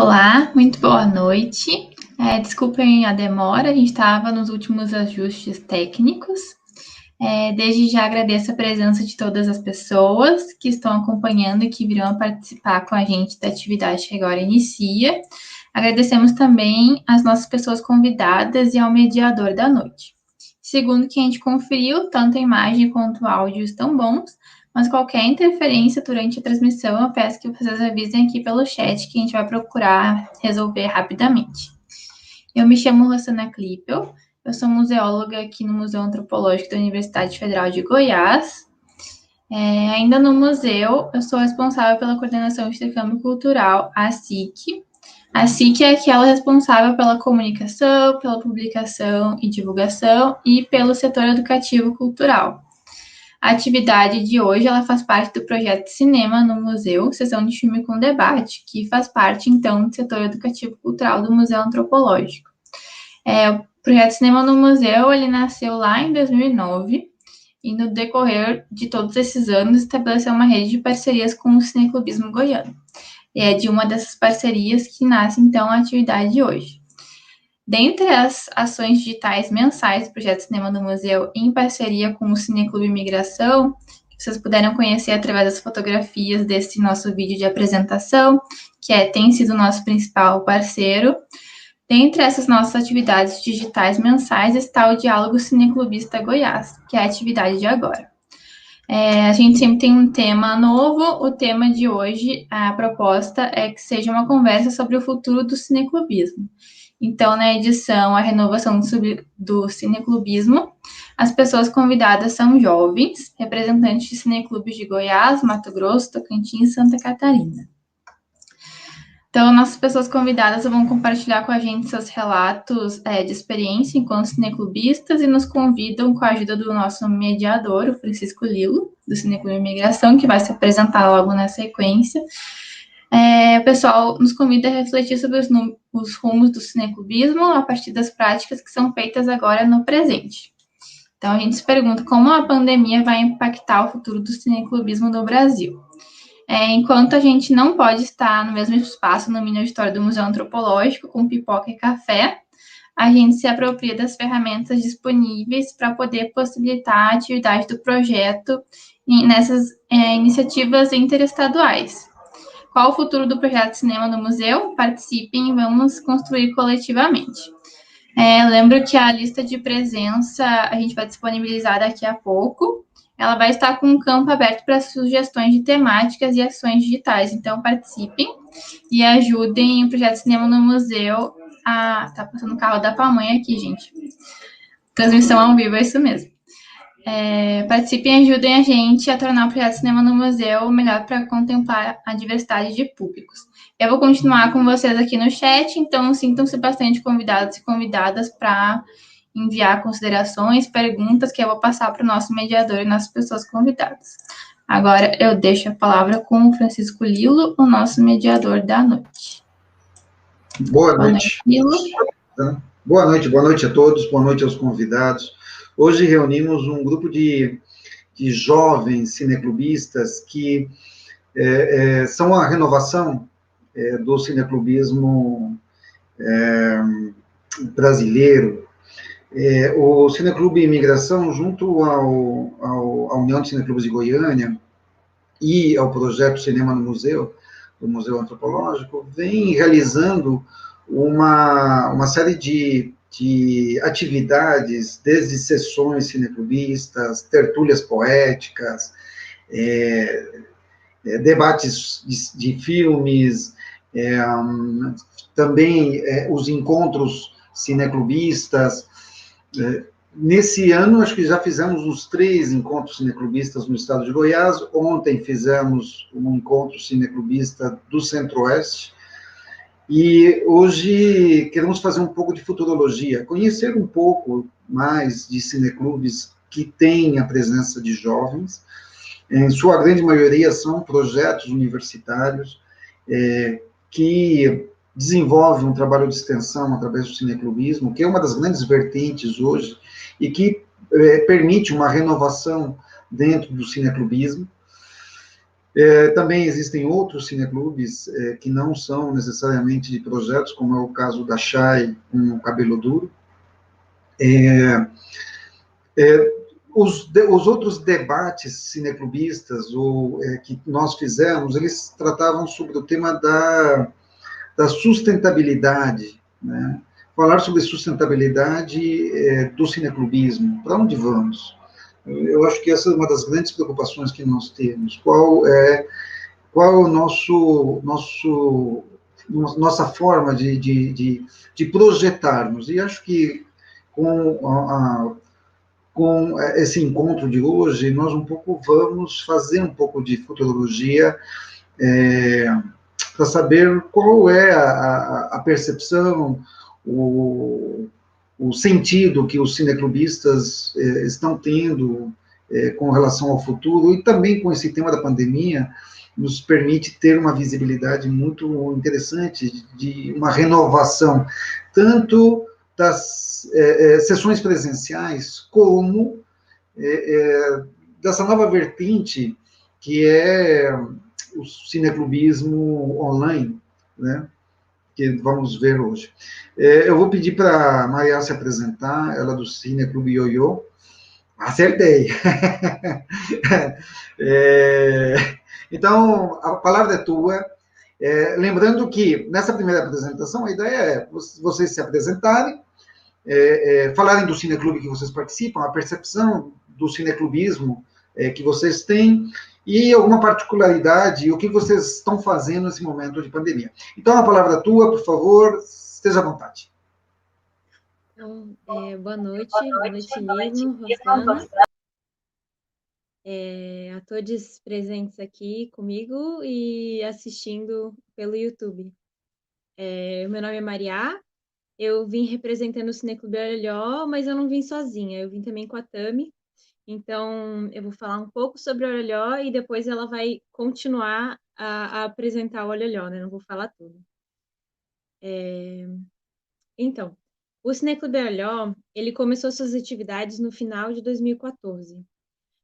Olá, muito boa noite. Desculpem a demora, a gente estava nos últimos ajustes técnicos. Desde já agradeço a presença de todas as pessoas que estão acompanhando e que virão participar com a gente da atividade que agora inicia. Agradecemos também as nossas pessoas convidadas e ao mediador da noite. Segundo que a gente conferiu, tanto a imagem quanto o áudio estão bons, mas qualquer interferência durante a transmissão, eu peço que vocês avisem aqui pelo chat, que a gente vai procurar resolver rapidamente. Eu me chamo Rossana Klippel, eu sou museóloga aqui no Museu Antropológico da Universidade Federal de Goiás. Ainda no museu, eu sou responsável pela coordenação de intercâmbio cultural, a SIC. A SIC é aquela responsável pela comunicação, pela publicação e divulgação e pelo setor educativo cultural. A atividade de hoje, ela faz parte do projeto de cinema no museu, sessão de filme com debate, que faz parte, então, do setor educativo cultural do Museu Antropológico. O projeto de cinema no museu, ele nasceu lá em 2009, e no decorrer de todos esses anos, estabeleceu uma rede de parcerias com o Cineclubismo Goiano. E é de uma dessas parcerias que nasce, então, a atividade de hoje. Dentre as ações digitais mensais do Projeto Cinema no Museu, em parceria com o Cineclube Imigração, que vocês puderam conhecer através das fotografias desse nosso vídeo de apresentação, que tem sido o nosso principal parceiro. Dentre essas nossas atividades digitais mensais está o Diálogo Cineclubista Goiás, que é a atividade de agora. A gente sempre tem um tema novo. O tema de hoje, a proposta é que seja uma conversa sobre o futuro do cineclubismo. Então, na edição A Renovação do Cineclubismo, as pessoas convidadas são jovens, representantes de cineclubes de Goiás, Mato Grosso, Tocantins e Santa Catarina. Então, nossas pessoas convidadas vão compartilhar com a gente seus relatos de experiência enquanto cineclubistas e nos convidam com a ajuda do nosso mediador, o Francisco Lilo, do Cineclube Imigração, que vai se apresentar logo na sequência. O pessoal nos convida a refletir sobre os rumos do cineclubismo a partir das práticas que são feitas agora no presente. Então, a gente se pergunta como a pandemia vai impactar o futuro do cineclubismo no Brasil. Enquanto a gente não pode estar no mesmo espaço no mini auditório do Museu Antropológico com pipoca e café, a gente se apropria das ferramentas disponíveis para poder possibilitar a atividade do projeto nessas iniciativas interestaduais. Qual o futuro do projeto Cinema no Museu? Participem e vamos construir coletivamente. Lembro que a lista de presença a gente vai disponibilizar daqui a pouco. Ela vai estar com um campo aberto para sugestões de temáticas e ações digitais. Então, participem e ajudem o projeto Cinema no Museu a... Tá passando o carro da pamonha aqui, gente. Transmissão ao vivo, é isso mesmo. Participem e ajudem a gente a tornar o projeto Cinema no Museu melhor para contemplar a diversidade de públicos. Eu vou continuar com vocês aqui no chat, então sintam-se bastante convidados e convidadas para enviar considerações, perguntas, que eu vou passar para o nosso mediador e nossas pessoas convidadas. Agora eu deixo a palavra com o Francisco Lilo, o nosso mediador da noite. Boa noite. Boa noite a todos, boa noite aos convidados. Hoje reunimos um grupo de jovens cineclubistas que são a renovação do cineclubismo brasileiro. O Cineclube Imigração, junto à União de Cineclubes de Goiânia e ao projeto Cinema no Museu, do Museu Antropológico, vem realizando uma série de atividades, desde sessões cineclubistas, tertúlias poéticas, debates de filmes, também os encontros cineclubistas. Nesse ano, acho que já fizemos uns 3 encontros cineclubistas no estado de Goiás. Ontem fizemos um encontro cineclubista do Centro-Oeste. E hoje queremos fazer um pouco de futurologia, conhecer um pouco mais de cineclubes que têm a presença de jovens. Em sua grande maioria são projetos universitários que desenvolvem um trabalho de extensão através do cineclubismo, que é uma das grandes vertentes hoje, e que permite uma renovação dentro do cineclubismo. Também existem outros cineclubes que não são necessariamente de projetos, como é o caso da Chay com o Cabelo Duro. Os outros debates cineclubistas que nós fizemos, eles tratavam sobre o tema da sustentabilidade, né? Falar sobre sustentabilidade do cineclubismo, para onde vamos? Eu acho que essa é uma das grandes preocupações que nós temos. Qual é o nossa forma de projetarmos? E acho que com com esse encontro de hoje, nós um pouco vamos fazer um pouco de futurologia para saber qual é a percepção, o sentido que os cineclubistas estão tendo com relação ao futuro, e também com esse tema da pandemia, nos permite ter uma visibilidade muito interessante de uma renovação, tanto das sessões presenciais, como dessa nova vertente que é o cineclubismo online, né? Que vamos ver hoje. Eu vou pedir para a Maria se apresentar, ela do Cineclube Ioiô. Acertei! é, então, a palavra é tua. Lembrando que, nessa primeira apresentação, a ideia é vocês se apresentarem, falarem do cineclube que vocês participam, a percepção do cineclubismo que vocês têm, e alguma particularidade, o que vocês estão fazendo nesse momento de pandemia. Então, a palavra é tua, por favor, esteja à vontade. Então, boa noite, Lino, Rosana, a todos presentes aqui comigo e assistindo pelo YouTube. Meu nome é Maria, eu vim representando o Cineclube Orelhó, mas eu não vim sozinha, eu vim também com a Tami. Então, eu vou falar um pouco sobre o Orelhó e depois ela vai continuar a apresentar o Orelhó, né? Não vou falar tudo. Então, o Cineclube Orelhó, ele começou suas atividades no final de 2014.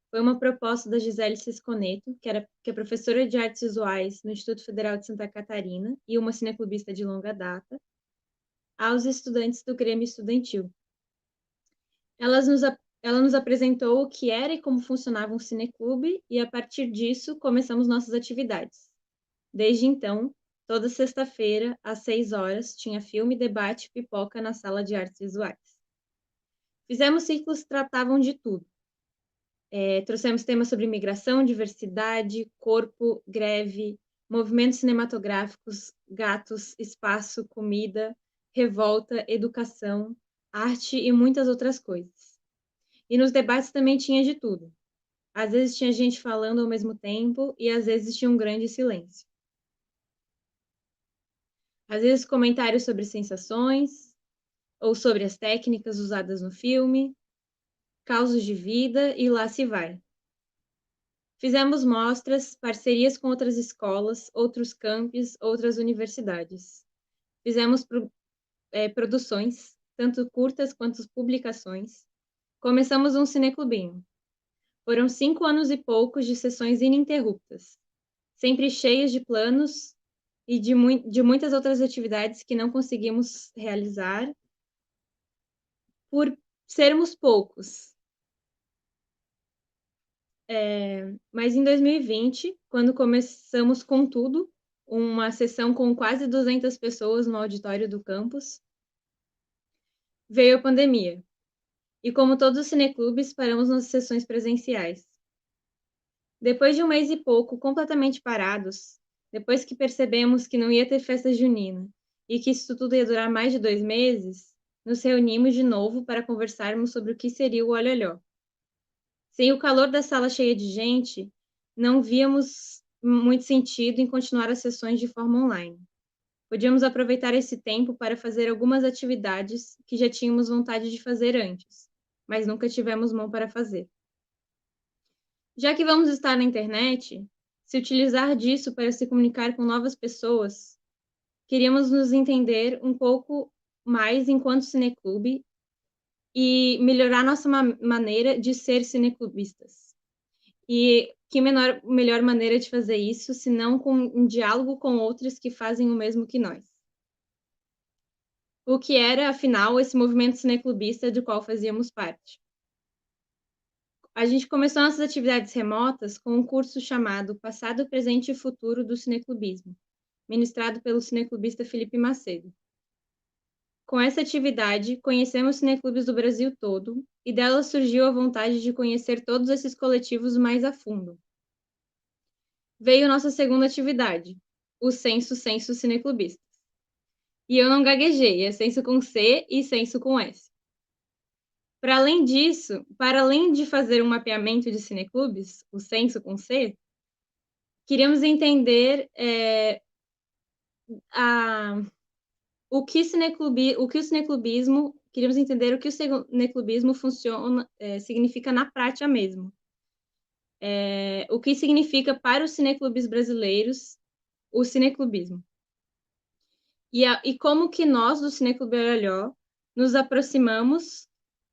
Foi uma proposta da Gisele Cisconeto, que é professora de artes visuais no Instituto Federal de Santa Catarina e uma cineclubista de longa data, aos estudantes do Grêmio Estudantil. Ela nos apresentou o que era e como funcionava um cineclube, e a partir disso começamos nossas atividades. Desde então, toda sexta-feira, às 6 horas, tinha filme, debate e pipoca na sala de artes visuais. Fizemos ciclos que tratavam de tudo. Trouxemos temas sobre migração, diversidade, corpo, greve, movimentos cinematográficos, gatos, espaço, comida, revolta, educação, arte e muitas outras coisas. E nos debates também tinha de tudo. Às vezes tinha gente falando ao mesmo tempo e às vezes tinha um grande silêncio. Às vezes comentários sobre sensações ou sobre as técnicas usadas no filme, causos de vida e lá se vai. Fizemos mostras, parcerias com outras escolas, outros campos, outras universidades. Fizemos produções, tanto curtas quanto publicações. Começamos um cineclubinho. Foram 5 anos e poucos de sessões ininterruptas, sempre cheias de planos e de muitas outras atividades que não conseguimos realizar por sermos poucos. Mas em 2020, quando começamos com tudo, uma sessão com quase 200 pessoas no auditório do campus, veio a pandemia. E como todos os cineclubes, paramos nas sessões presenciais. Depois de 1 mês e pouco completamente parados, depois que percebemos que não ia ter festa junina e que isso tudo ia durar mais de 2 meses, nos reunimos de novo para conversarmos sobre o que seria o Olholhó. Sem o calor da sala cheia de gente, não víamos muito sentido em continuar as sessões de forma online. Podíamos aproveitar esse tempo para fazer algumas atividades que já tínhamos vontade de fazer antes, mas nunca tivemos mão para fazer. Já que vamos estar na internet, se utilizar disso para se comunicar com novas pessoas, queríamos nos entender um pouco mais enquanto cineclube e melhorar nossa maneira de ser cineclubistas. E que melhor maneira de fazer isso, se não com um diálogo com outros que fazem o mesmo que nós? O que era, afinal, esse movimento cineclubista do qual fazíamos parte? A gente começou nossas atividades remotas com um curso chamado Passado, Presente e Futuro do Cineclubismo, ministrado pelo cineclubista Felipe Macedo. Com essa atividade, conhecemos cineclubes do Brasil todo, e dela surgiu a vontade de conhecer todos esses coletivos mais a fundo. Veio nossa segunda atividade, o Censo Cineclubistas. E eu não gaguejei, é censo com C e censo com S. Para além disso, para além de fazer um mapeamento de cineclubes, o censo com C, queríamos entender o que o cineclubismo, queríamos entender o que o cineclubismo significa na prática mesmo. O que significa para os cineclubes brasileiros o cineclubismo. E como que nós, do Cineclube Olholhó, nos aproximamos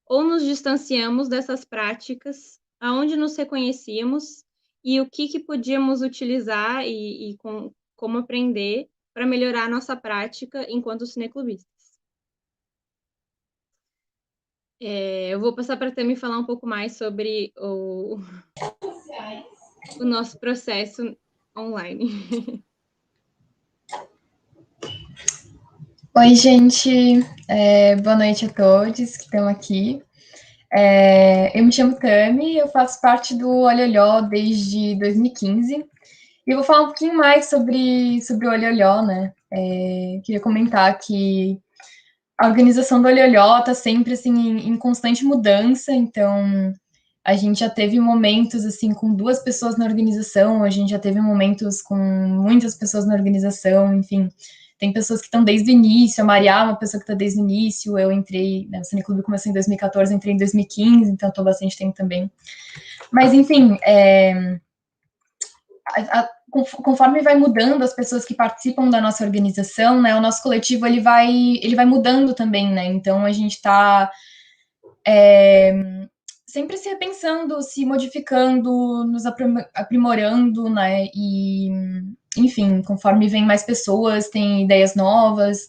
ou nos distanciamos dessas práticas, aonde nos reconhecíamos e o que podíamos utilizar e como aprender para melhorar a nossa prática enquanto cineclubistas. Eu vou passar para a Tami falar um pouco mais sobre o nosso processo online. Oi, gente. Boa noite a todos que estão aqui. Eu me chamo Tami, eu faço parte do Olholhó desde 2015. E eu vou falar um pouquinho mais sobre o Olholhó, né? Queria comentar que a organização do Olholhó está sempre, assim, em constante mudança. Então, a gente já teve momentos, assim, com 2 pessoas na organização, a gente já teve momentos com muitas pessoas na organização, enfim. Tem pessoas que estão desde o início, a Maria é uma pessoa que está desde o início, eu entrei, né, o Cineclube começou em 2014, eu entrei em 2015, então estou bastante tempo também. Mas, enfim, conforme vai mudando as pessoas que participam da nossa organização, né, o nosso coletivo ele vai mudando também, né, então a gente está sempre se repensando, se modificando, nos aprimorando, né, e enfim, conforme vem mais pessoas, tem ideias novas,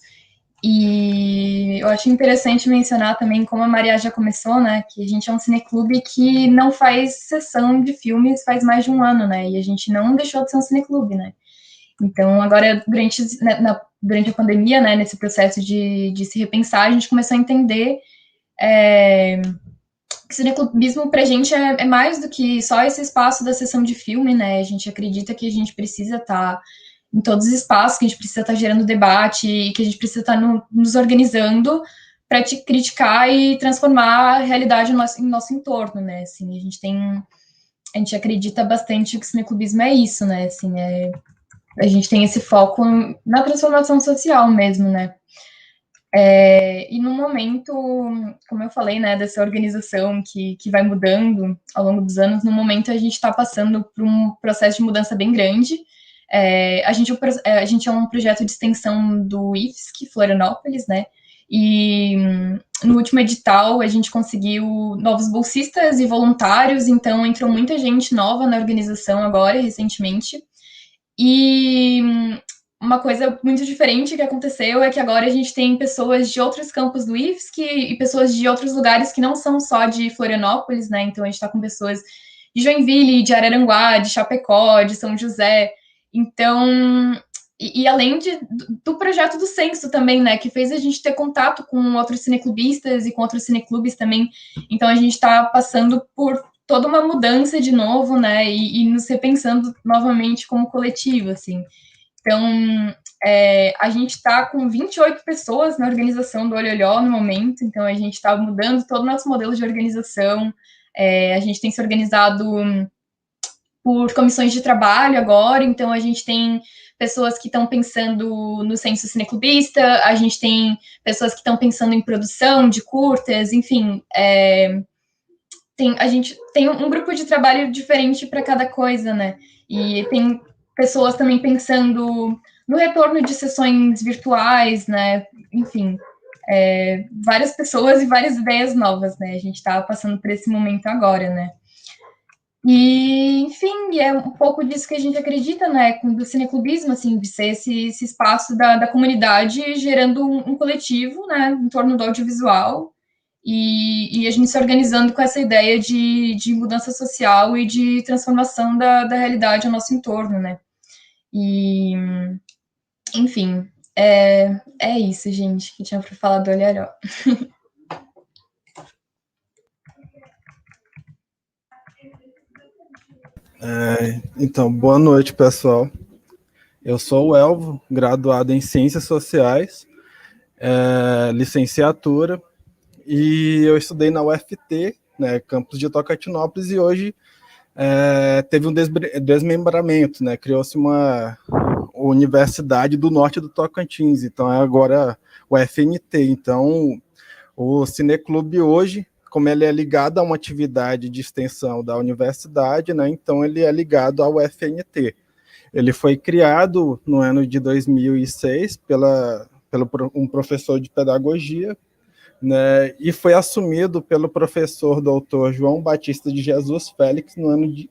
e eu acho interessante mencionar também, como a Maria já começou, né, que a gente é um cineclube que não faz sessão de filmes faz mais de um ano, né, e a gente não deixou de ser um cineclube, né. Então, agora, durante a pandemia, né, nesse processo de se repensar, a gente começou a entender que o cineclubismo pra gente é mais do que só esse espaço da sessão de filme, né, a gente acredita que a gente precisa estar em todos os espaços, que a gente precisa estar gerando debate e que a gente precisa estar nos organizando para te criticar e transformar a realidade em nosso entorno, né? Assim, a gente acredita bastante que o cineclubismo é isso, né? Assim, a gente tem esse foco na transformação social mesmo, né? E no momento, como eu falei, né, dessa organização que vai mudando ao longo dos anos, no momento a gente está passando por um processo de mudança bem grande. A gente é um projeto de extensão do IFSC Florianópolis, né? E no último edital a gente conseguiu novos bolsistas e voluntários, então entrou muita gente nova na organização agora, recentemente. E uma coisa muito diferente que aconteceu é que agora a gente tem pessoas de outros campos do IFSC e pessoas de outros lugares que não são só de Florianópolis, né? Então a gente está com pessoas de Joinville, de Araranguá, de Chapecó, de São José. Então, e além do projeto do Censo também, né, que fez a gente ter contato com outros cineclubistas e com outros cineclubes também. Então, a gente está passando por toda uma mudança de novo, né, e nos repensando novamente como coletivo, assim. Então, a gente está com 28 pessoas na organização do Olholhó no momento, então a gente está mudando todo o nosso modelo de organização, a gente tem se organizado por comissões de trabalho agora, então a gente tem pessoas que estão pensando no censo cineclubista, a gente tem pessoas que estão pensando em produção de curtas, enfim, a gente tem um grupo de trabalho diferente para cada coisa, né? E tem pessoas também pensando no retorno de sessões virtuais, né? Enfim, várias pessoas e várias ideias novas, né? A gente está passando por esse momento agora, né? E, enfim, é um pouco disso que a gente acredita, né, do cineclubismo, assim, de ser esse espaço da comunidade gerando um coletivo, né, em torno do audiovisual, e a gente se organizando com essa ideia de mudança social e de transformação da realidade ao nosso entorno, né. E, enfim, é isso, gente, que tinha para falar do Olharó. Então, boa noite, pessoal. Eu sou o Elvo, graduado em Ciências Sociais, licenciatura, e eu estudei na UFT, né, campus de Tocantinópolis, e hoje teve um desmembramento, né, criou-se uma Universidade do Norte do Tocantins, então é agora o FNT. Então, o Cineclube hoje, como ele é ligado a uma atividade de extensão da universidade, né, então ele é ligado ao FNT. Ele foi criado no ano de 2006 pelo um professor de pedagogia, né, e foi assumido pelo professor doutor João Batista de Jesus Félix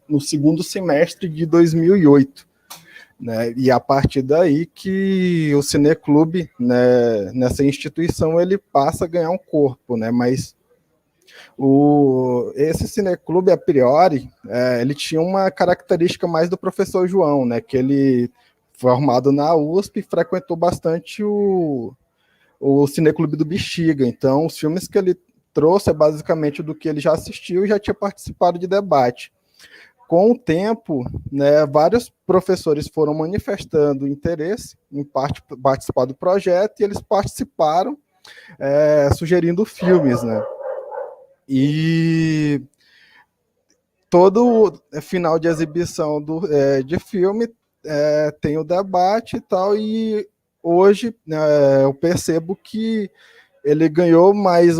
no segundo semestre de 2008. Né, e a partir daí que o Cineclube, né, nessa instituição, ele passa a ganhar um corpo, né, mas esse cineclube, a priori, ele tinha uma característica mais do professor João, né, que ele, formado na USP, frequentou bastante o Cineclube do Bexiga. Então, os filmes que ele trouxe é basicamente do que ele já assistiu e já tinha participado de debate. Com o tempo, né, vários professores foram manifestando interesse em participar do projeto e eles participaram, sugerindo filmes, né? E todo final de exibição de filme tem o debate e tal, e hoje eu percebo que ele ganhou mais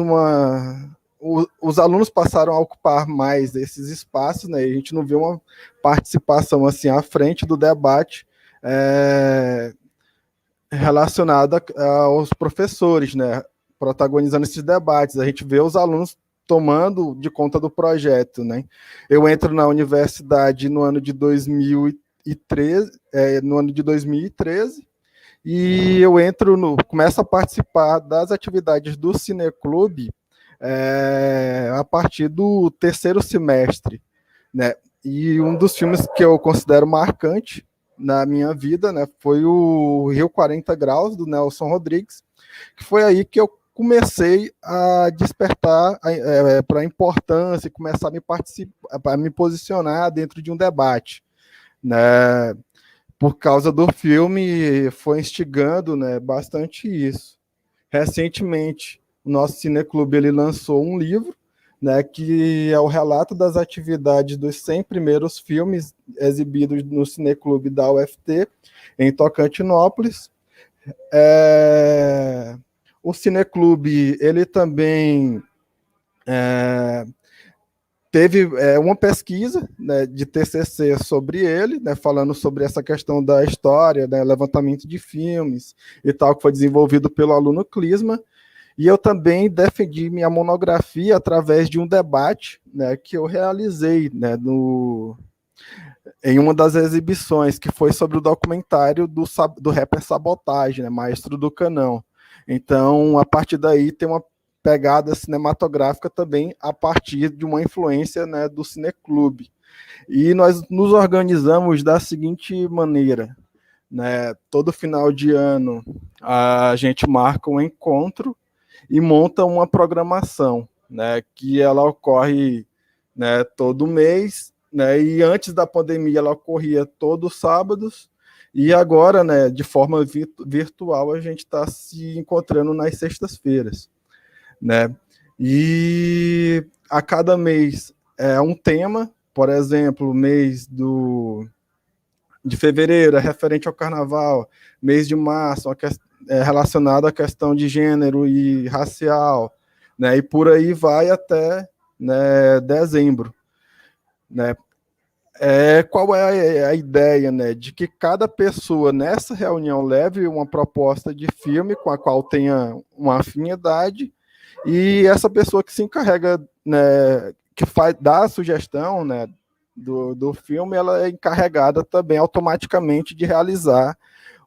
os alunos passaram a ocupar mais esses espaços, né? E a gente não vê uma participação assim à frente do debate relacionada aos professores, né? Protagonizando esses debates. A gente vê os alunos tomando de conta do projeto, né? Eu entro na universidade no ano de 2013, e eu começo a participar das atividades do Cineclube a partir do terceiro semestre, né? E um dos filmes que eu considero marcante na minha vida, né, foi o Rio 40 Graus, do Nelson Rodrigues, que foi aí que eu comecei a despertar para a importância e começar a me posicionar dentro de um debate, né? Por causa do filme, foi instigando, né, bastante isso. Recentemente, o nosso Cineclube ele lançou um livro, né, que é o relato das atividades dos 100 primeiros filmes exibidos no Cineclube da UFT, em Tocantinópolis. O Cineclube ele também teve uma pesquisa, né, de TCC sobre ele, né, falando sobre essa questão da história, né, levantamento de filmes e tal, que foi desenvolvido pelo aluno Clisma, e eu também defendi minha monografia através de um debate, né, que eu realizei, né, em uma das exibições, que foi sobre o documentário do rapper Sabotagem, né, Maestro do Canão. Então, a partir daí, tem uma pegada cinematográfica também a partir de uma influência, né, do Cineclube. E nós nos organizamos da seguinte maneira, né, todo final de ano a gente marca um encontro e monta uma programação, né, que ela ocorre, né, todo mês, né, e antes da pandemia ela ocorria todos os sábados, e agora, né, de forma virtual, a gente está se encontrando nas sextas-feiras, né? E a cada mês é um tema, por exemplo, o mês de fevereiro é referente ao carnaval, mês de março é relacionado à questão de gênero e racial, né? E por aí vai até, né, dezembro, né? Qual é a ideia, né? De que cada pessoa nessa reunião leve uma proposta de filme com a qual tenha uma afinidade, e essa pessoa que se encarrega, né, que dá a sugestão, né, do filme, ela é encarregada também automaticamente de realizar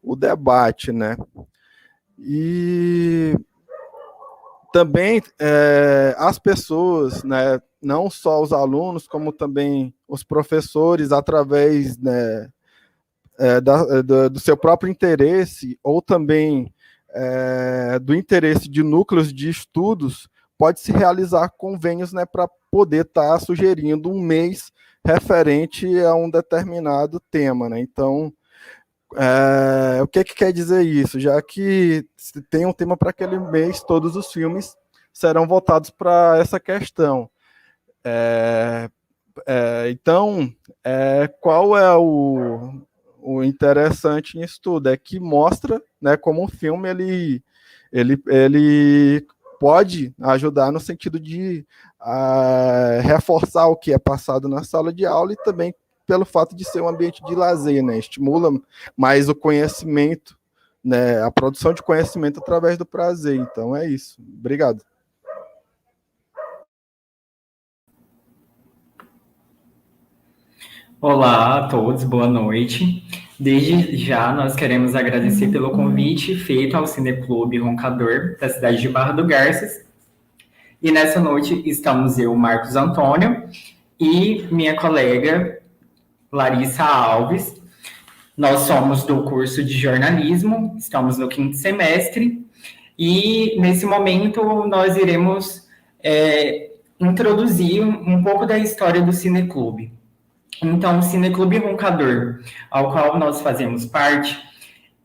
o debate, né? E também as pessoas, né, não só os alunos, como também os professores, através, né, do seu próprio interesse, ou também do interesse de núcleos de estudos, pode-se realizar convênios, né, para poder estar sugerindo um mês referente a um determinado tema, né? Então, o que quer dizer isso? Já que se tem um tema para aquele mês, todos os filmes serão voltados para essa questão. Então, qual é o interessante nisso tudo? É que mostra, né, como um filme ele pode ajudar no sentido de reforçar o que é passado na sala de aula e também pelo fato de ser um ambiente de lazer, né? Estimula mais o conhecimento, né? A produção de conhecimento através do prazer. Então é isso. Obrigado. Olá a todos, boa noite. Desde já nós queremos agradecer pelo convite feito ao Cineclube Roncador da cidade de Barra do Garças. E nessa noite estamos eu, Marcos Antônio, e minha colega Larissa Alves. Nós somos do curso de jornalismo, estamos no 5º semestre, e nesse momento nós iremos introduzir um pouco da história do Cineclube. Então, o Cineclube Roncador, ao qual nós fazemos parte,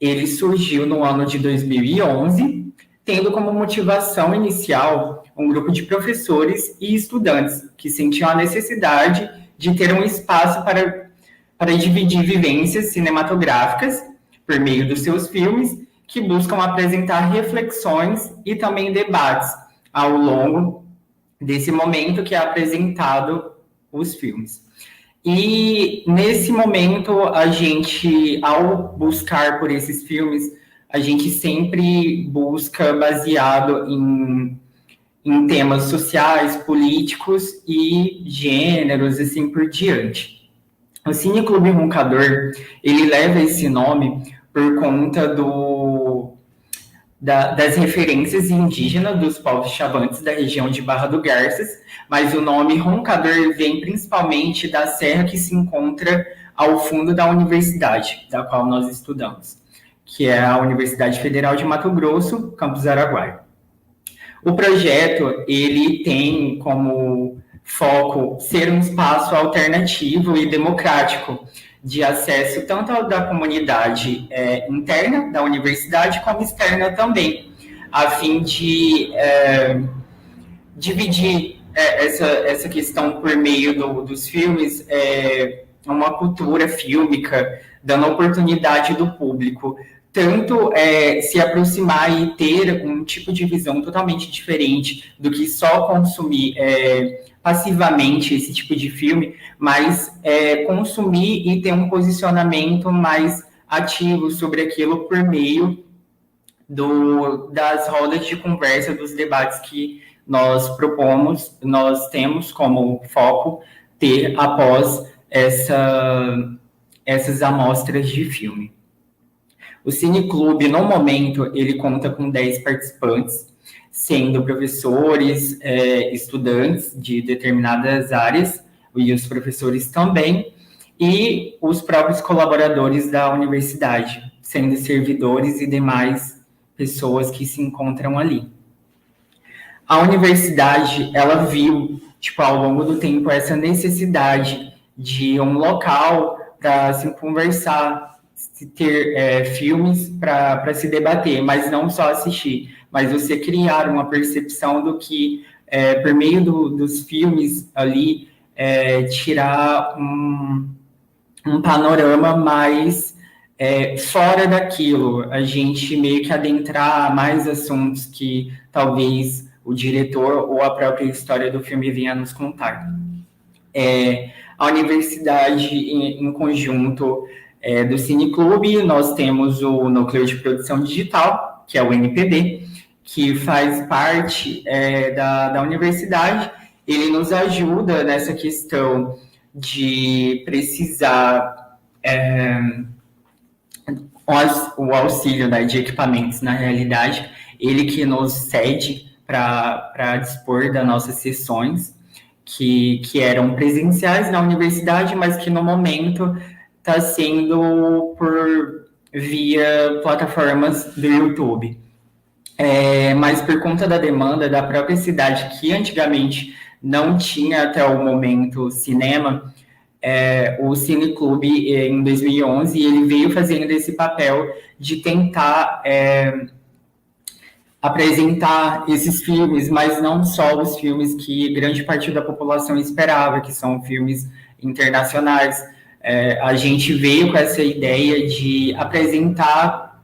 ele surgiu no ano de 2011, tendo como motivação inicial um grupo de professores e estudantes que sentiam a necessidade de ter um espaço para dividir vivências cinematográficas por meio dos seus filmes, que buscam apresentar reflexões e também debates ao longo desse momento que é apresentado os filmes. E nesse momento, a gente, ao buscar por esses filmes, a gente sempre busca baseado em temas sociais, políticos e gêneros, assim por diante. O Cineclube Roncador, ele leva esse nome por conta das referências indígenas dos povos chavantes da região de Barra do Garças, mas o nome Roncador vem principalmente da serra que se encontra ao fundo da universidade, da qual nós estudamos, que é a Universidade Federal de Mato Grosso, campus Araguaia. O projeto, ele tem como foco ser um espaço alternativo e democrático de acesso tanto da comunidade interna da universidade como externa também, a fim de dividir essa questão por meio dos filmes, uma cultura fílmica, dando oportunidade do público tanto se aproximar e ter um tipo de visão totalmente diferente do que só consumir passivamente esse tipo de filme, mas consumir e ter um posicionamento mais ativo sobre aquilo por meio das rodas de conversa, dos debates que nós propomos, nós temos como foco ter após essas amostras de filme. O Cineclube, no momento, ele conta com 10 participantes, sendo professores, estudantes de determinadas áreas, e os professores também, e os próprios colaboradores da universidade, sendo servidores e demais pessoas que se encontram ali. A universidade, ela viu, ao longo do tempo, essa necessidade de um local para se conversar, ter filmes para se debater, mas não só assistir, mas você criar uma percepção do que, por meio dos filmes ali, tirar um panorama mais fora daquilo, a gente meio que adentrar mais assuntos que talvez o diretor ou a própria história do filme venha nos contar. A universidade, em conjunto do Cineclube, nós temos o Núcleo de Produção Digital, que é o NPD, que faz parte da universidade. Ele nos ajuda nessa questão de precisar o auxílio, né, de equipamentos, na realidade, ele que nos cede para dispor das nossas sessões, que eram presenciais na universidade, mas que no momento está sendo por via plataformas do YouTube. Mas por conta da demanda da própria cidade, que antigamente não tinha até o momento cinema, o Cineclube, em 2011, ele veio fazendo esse papel de tentar apresentar esses filmes, mas não só os filmes que grande parte da população esperava, que são filmes internacionais. A gente veio com essa ideia de apresentar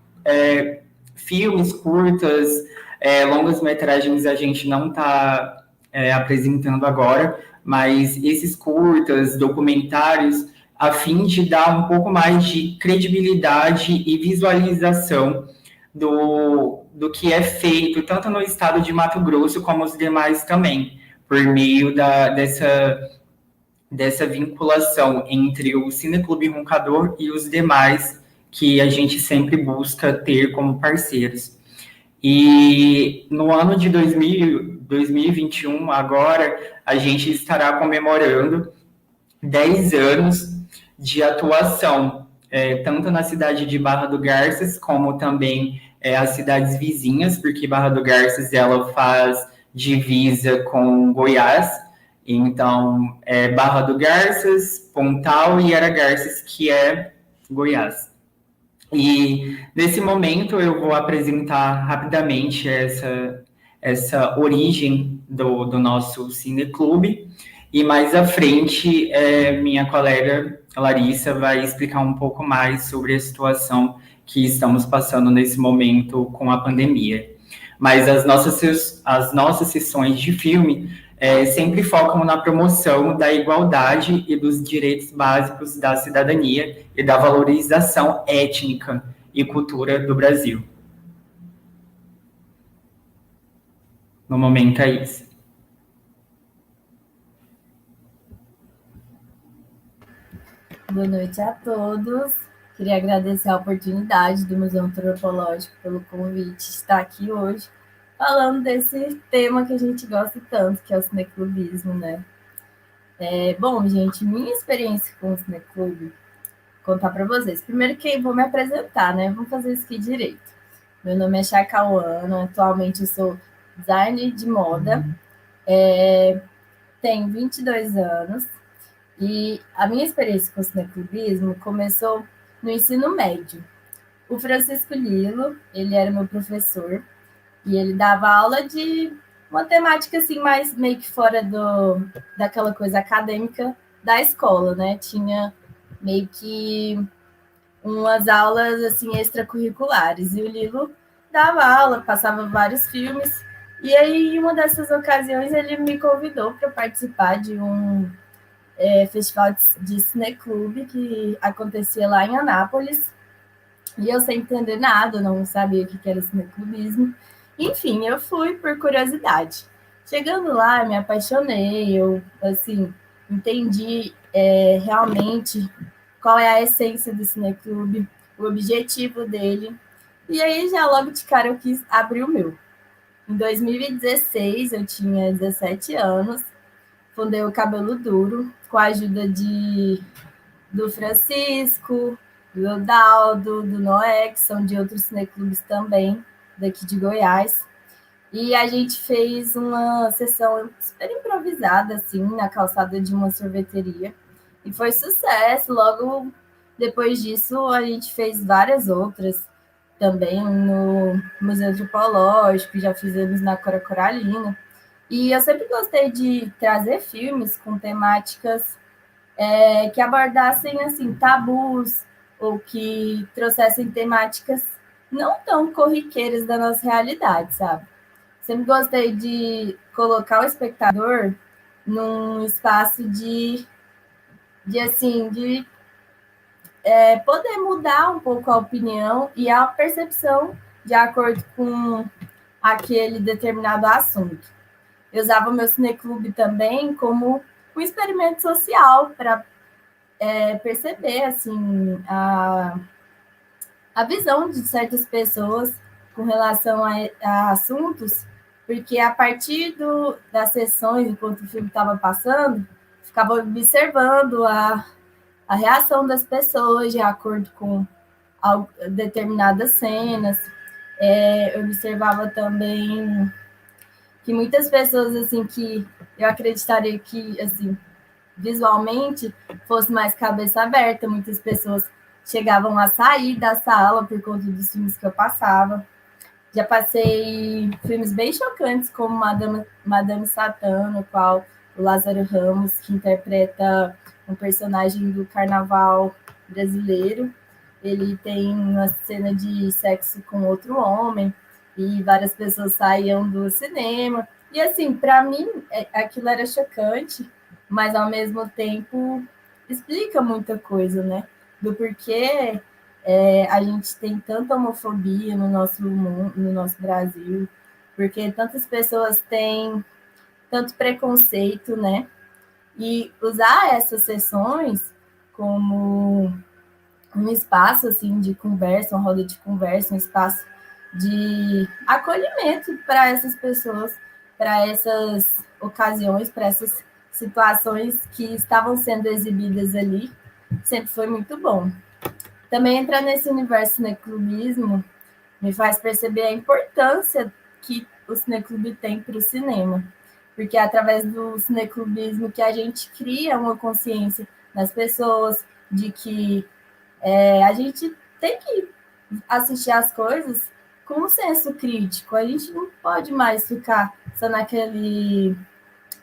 filmes curtas, longas metragens a gente não está apresentando agora, mas esses curtas, documentários, a fim de dar um pouco mais de credibilidade e visualização do que é feito, tanto no estado de Mato Grosso como os demais também, por meio dessa vinculação entre o Cineclube Roncador e os demais que a gente sempre busca ter como parceiros. E no ano de 2021, agora, a gente estará comemorando 10 anos de atuação, tanto na cidade de Barra do Garças, como também as cidades vizinhas, porque Barra do Garças ela faz divisa com Goiás, então Barra do Garças, Pontal e Aragarças, que é Goiás. E nesse momento eu vou apresentar rapidamente essa origem do nosso cineclube, e mais à frente minha colega Larissa vai explicar um pouco mais sobre a situação que estamos passando nesse momento com a pandemia. Mas as nossas sessões de filme sempre focam na promoção da igualdade e dos direitos básicos da cidadania e da valorização étnica e cultura do Brasil. No momento é isso. Boa noite a todos. Queria agradecer a oportunidade do Museu Antropológico pelo convite de estar aqui hoje, falando desse tema que a gente gosta tanto, que é o cineclubismo, né? Bom, gente, minha experiência com o cineclube, vou contar para vocês. Primeiro que vou me apresentar, né? Vamos fazer isso aqui direito. Meu nome é Chacauana, atualmente eu sou designer de moda, tenho 22 anos, e a minha experiência com o cineclubismo começou no ensino médio. O Francisco Lilo, ele era meu professor, e ele dava aula de uma temática assim, mais meio que fora daquela coisa acadêmica da escola, né? Tinha meio que umas aulas assim extracurriculares, e o Lilo dava aula, passava vários filmes, e aí em uma dessas ocasiões ele me convidou para participar de um festival de cineclube que acontecia lá em Anápolis, e eu sem entender nada, não sabia o que era cineclubismo. Enfim, eu fui por curiosidade. Chegando lá, me apaixonei, eu, assim, entendi realmente qual é a essência do cineclube, o objetivo dele, e aí já logo de cara eu quis abrir o meu. Em 2016, eu tinha 17 anos, fundei o Cabelo Duro, com a ajuda do Francisco, do Eudaldo, do Noé, que são de outros cineclubes também, daqui de Goiás. E a gente fez uma sessão super improvisada, assim, na calçada de uma sorveteria. E foi sucesso. Logo depois disso, a gente fez várias outras também no Museu Antropológico, já fizemos na Cora Coralina. E eu sempre gostei de trazer filmes com temáticas que abordassem assim, tabus, ou que trouxessem temáticas não tão corriqueiras da nossa realidade, sabe? Sempre gostei de colocar o espectador num espaço de poder mudar um pouco a opinião e a percepção de acordo com aquele determinado assunto. Eu usava o meu cineclube também como um experimento social para perceber assim a visão de certas pessoas com relação a assuntos, porque a partir das sessões, enquanto o filme estava passando, ficava observando a reação das pessoas de acordo com determinadas cenas. Eu observava também que muitas pessoas, assim, que eu acreditaria que, assim, visualmente, fosse mais cabeça aberta, muitas pessoas chegavam a sair da sala por conta dos filmes que eu passava. Já passei filmes bem chocantes, como Madame Satã, no qual o Lázaro Ramos, que interpreta um personagem do carnaval brasileiro, ele tem uma cena de sexo com outro homem, e várias pessoas saíam do cinema. E, assim, para mim, aquilo era chocante, mas, ao mesmo tempo, explica muita coisa, né? Do porquê a gente tem tanta homofobia no nosso mundo, no nosso Brasil, porque tantas pessoas têm tanto preconceito, né? E usar essas sessões como um espaço assim de conversa, uma roda de conversa, um espaço de acolhimento para essas pessoas, para essas ocasiões, para essas situações que estavam sendo exibidas ali, sempre foi muito bom. Também entrar nesse universo cineclubismo me faz perceber a importância que o cineclube tem para o cinema, porque é através do cineclubismo que a gente cria uma consciência nas pessoas de que a gente tem que assistir as coisas com um senso crítico. A gente não pode mais ficar só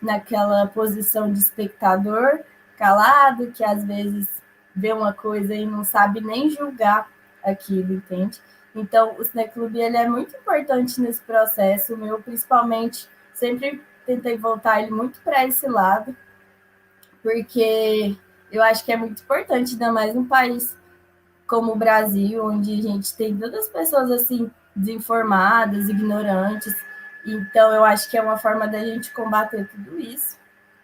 naquela posição de espectador calado, que às vezes vê uma coisa e não sabe nem julgar aquilo, entende? Então, o cineclube ele é muito importante nesse processo. O meu, principalmente, sempre tentei voltar ele muito para esse lado, porque eu acho que é muito importante, ainda mais num país como o Brasil, onde a gente tem tantas pessoas assim desinformadas, ignorantes. Então, eu acho que é uma forma da gente combater tudo isso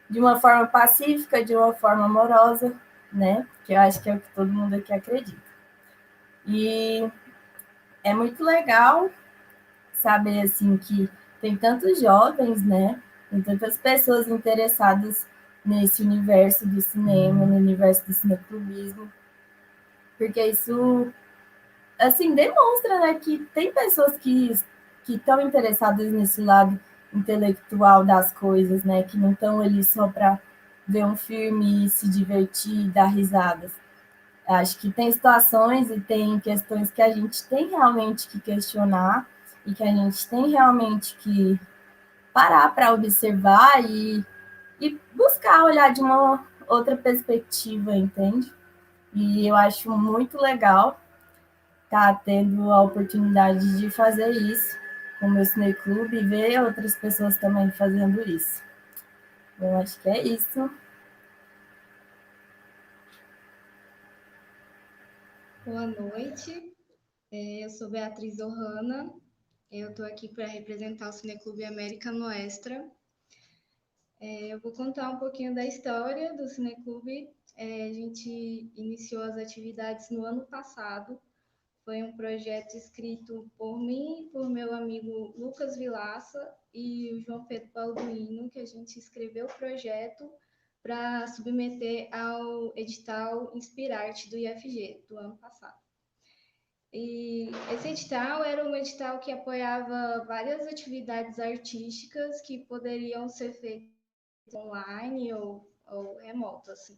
de uma forma pacífica, de uma forma amorosa, né? Que eu acho que é o que todo mundo aqui acredita. E é muito legal saber assim que tem tantos jovens, né? Tem tantas pessoas interessadas nesse universo do cinema, no universo do cineclubismo, porque isso assim demonstra, né, que tem pessoas que estão interessadas nesse lado intelectual das coisas, né, que não estão ali só para ver um filme e se divertir e dar risadas. Acho que tem situações e tem questões que a gente tem realmente que questionar e que a gente tem realmente que parar para observar e buscar olhar de uma outra perspectiva, entende? E eu acho muito legal estar tendo a oportunidade de fazer isso com o meu cineclube e ver outras pessoas também fazendo isso. Eu acho que é isso. Boa noite, eu sou Beatriz Ohana, eu estou aqui para representar o Cineclube América Nuestra. Eu vou contar um pouquinho da história do Cineclube. A gente iniciou as atividades no ano passado, foi um projeto escrito por mim e por meu amigo Lucas Vilaça e o João Pedro Balduino, que a gente escreveu o projeto para submeter ao edital Inspirarte do IFG do ano passado. E esse edital era um edital que apoiava várias atividades artísticas que poderiam ser feitas online ou remoto, assim.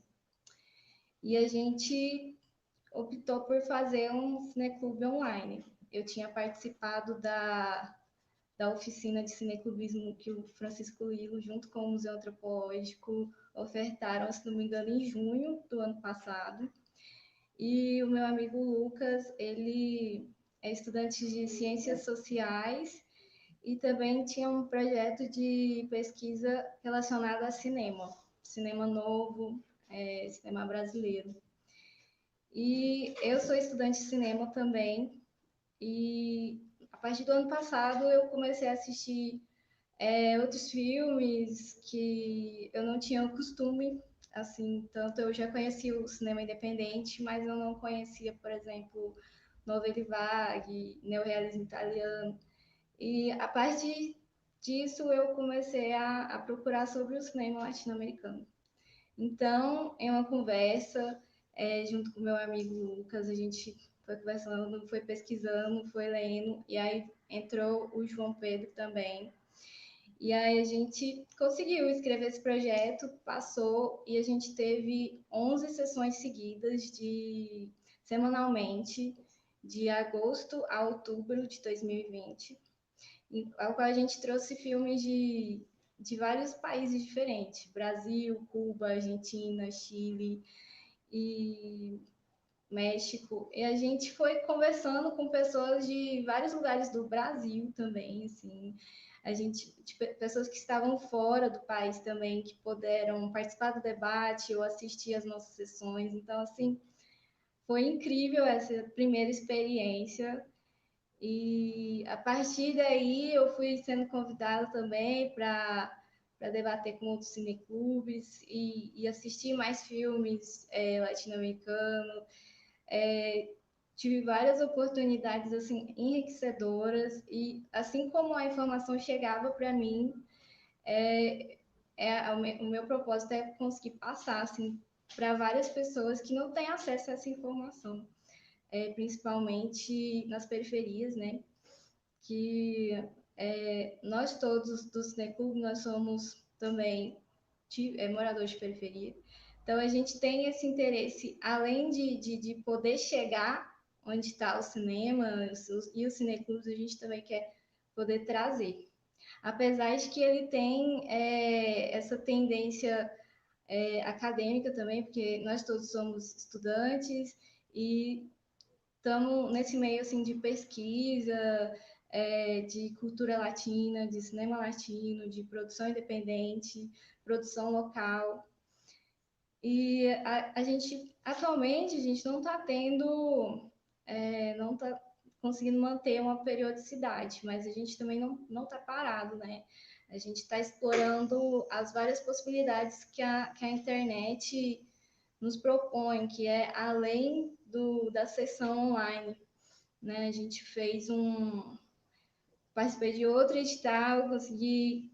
E a gente optou por fazer um cineclube online. Eu tinha participado da oficina de cineclubismo que o Francisco Lilo, junto com o Museu Antropológico, ofertaram, se não me engano, em junho do ano passado. E o meu amigo Lucas, ele é estudante de Ciências Sociais e também tinha um projeto de pesquisa relacionado a cinema novo, cinema brasileiro. E eu sou estudante de cinema também, e a partir do ano passado eu comecei a assistir Outros filmes que eu não tinha o costume, assim, tanto eu já conhecia o cinema independente, mas eu não conhecia, por exemplo, Nouvelle Vague, neorrealismo italiano. E a partir disso eu comecei a procurar sobre o cinema latino-americano. Então, em uma conversa, junto com meu amigo Lucas, a gente foi conversando, foi pesquisando, foi lendo, e aí entrou o João Pedro também. E aí a gente conseguiu escrever esse projeto, passou, e a gente teve 11 sessões seguidas semanalmente, de agosto a outubro de 2020, ao qual a gente trouxe filmes de vários países diferentes, Brasil, Cuba, Argentina, Chile e México. E a gente foi conversando com pessoas de vários lugares do Brasil também, assim, pessoas que estavam fora do país também, que puderam participar do debate ou assistir às nossas sessões. Então, assim, foi incrível essa primeira experiência. E a partir daí eu fui sendo convidada também para debater com outros cineclubes e assistir mais filmes latino-americanos. Tive várias oportunidades assim enriquecedoras e assim como a informação chegava para mim, o meu propósito é conseguir passar assim para várias pessoas que não têm acesso a essa informação, principalmente nas periferias, né? Que nós todos do Cineclube, nós somos também moradores de periferia. Então, a gente tem esse interesse, além de poder chegar onde está o cinema e os cineclubes, a gente também quer poder trazer. Apesar de que ele tem essa tendência acadêmica também, porque nós todos somos estudantes e estamos nesse meio assim de pesquisa, de cultura latina, de cinema latino, de produção independente, produção local. E a gente, atualmente, a gente não está tendo, não está conseguindo manter uma periodicidade, mas a gente também não está parado, né? A gente está explorando as várias possibilidades que a internet nos propõe, que é além da sessão online, né? A gente participei de outro edital, consegui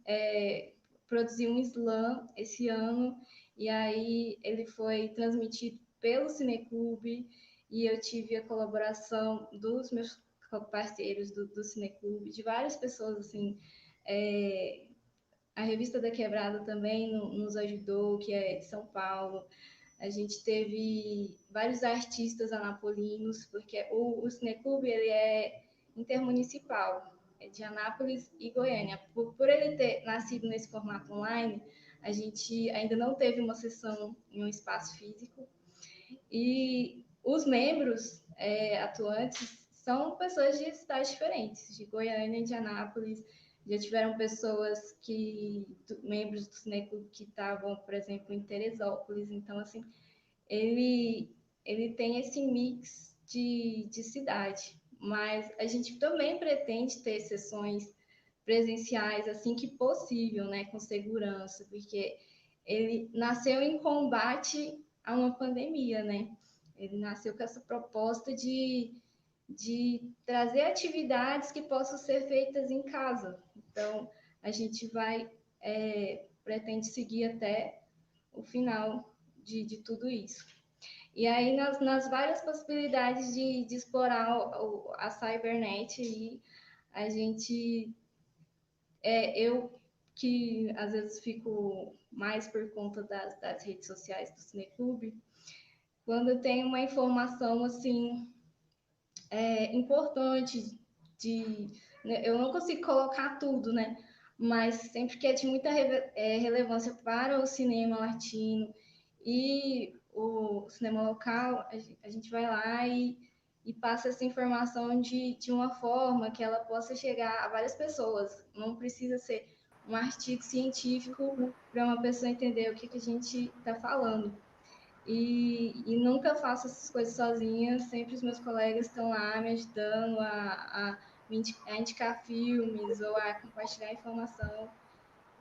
produzir um slam esse ano, e aí ele foi transmitido pelo Cineclube, e eu tive a colaboração dos meus parceiros do Cineclube, de várias pessoas, assim, a Revista da Quebrada também nos ajudou, que é de São Paulo. A gente teve vários artistas anapolinos, porque o Cineclube ele é intermunicipal, é de Anápolis e Goiânia. Por ele ter nascido nesse formato online, a gente ainda não teve uma sessão em um espaço físico. E os membros atuantes são pessoas de cidades diferentes, de Goiânia e de Anápolis. Já tiveram pessoas membros do Cineclube que estavam, por exemplo, em Teresópolis. Então, assim, ele tem esse mix de cidade. Mas a gente também pretende ter sessões presenciais assim que possível, né, com segurança, porque ele nasceu em combate a uma pandemia, né? Ele nasceu com essa proposta de trazer atividades que possam ser feitas em casa. Então, a gente pretende seguir até o final de tudo isso. E aí, nas várias possibilidades de explorar a Cybernet, e a gente, eu que às vezes fico mais por conta das redes sociais do Cineclube, quando eu tenho uma informação assim importante eu não consigo colocar tudo, né? Mas sempre que é de muita relevância para o cinema latino e o cinema local, a gente vai lá e passa essa informação de uma forma que ela possa chegar a várias pessoas. Não precisa ser um artigo científico para uma pessoa entender o que a gente está falando. E nunca faço essas coisas sozinha, sempre os meus colegas estão lá me ajudando a a indicar filmes ou a compartilhar informação.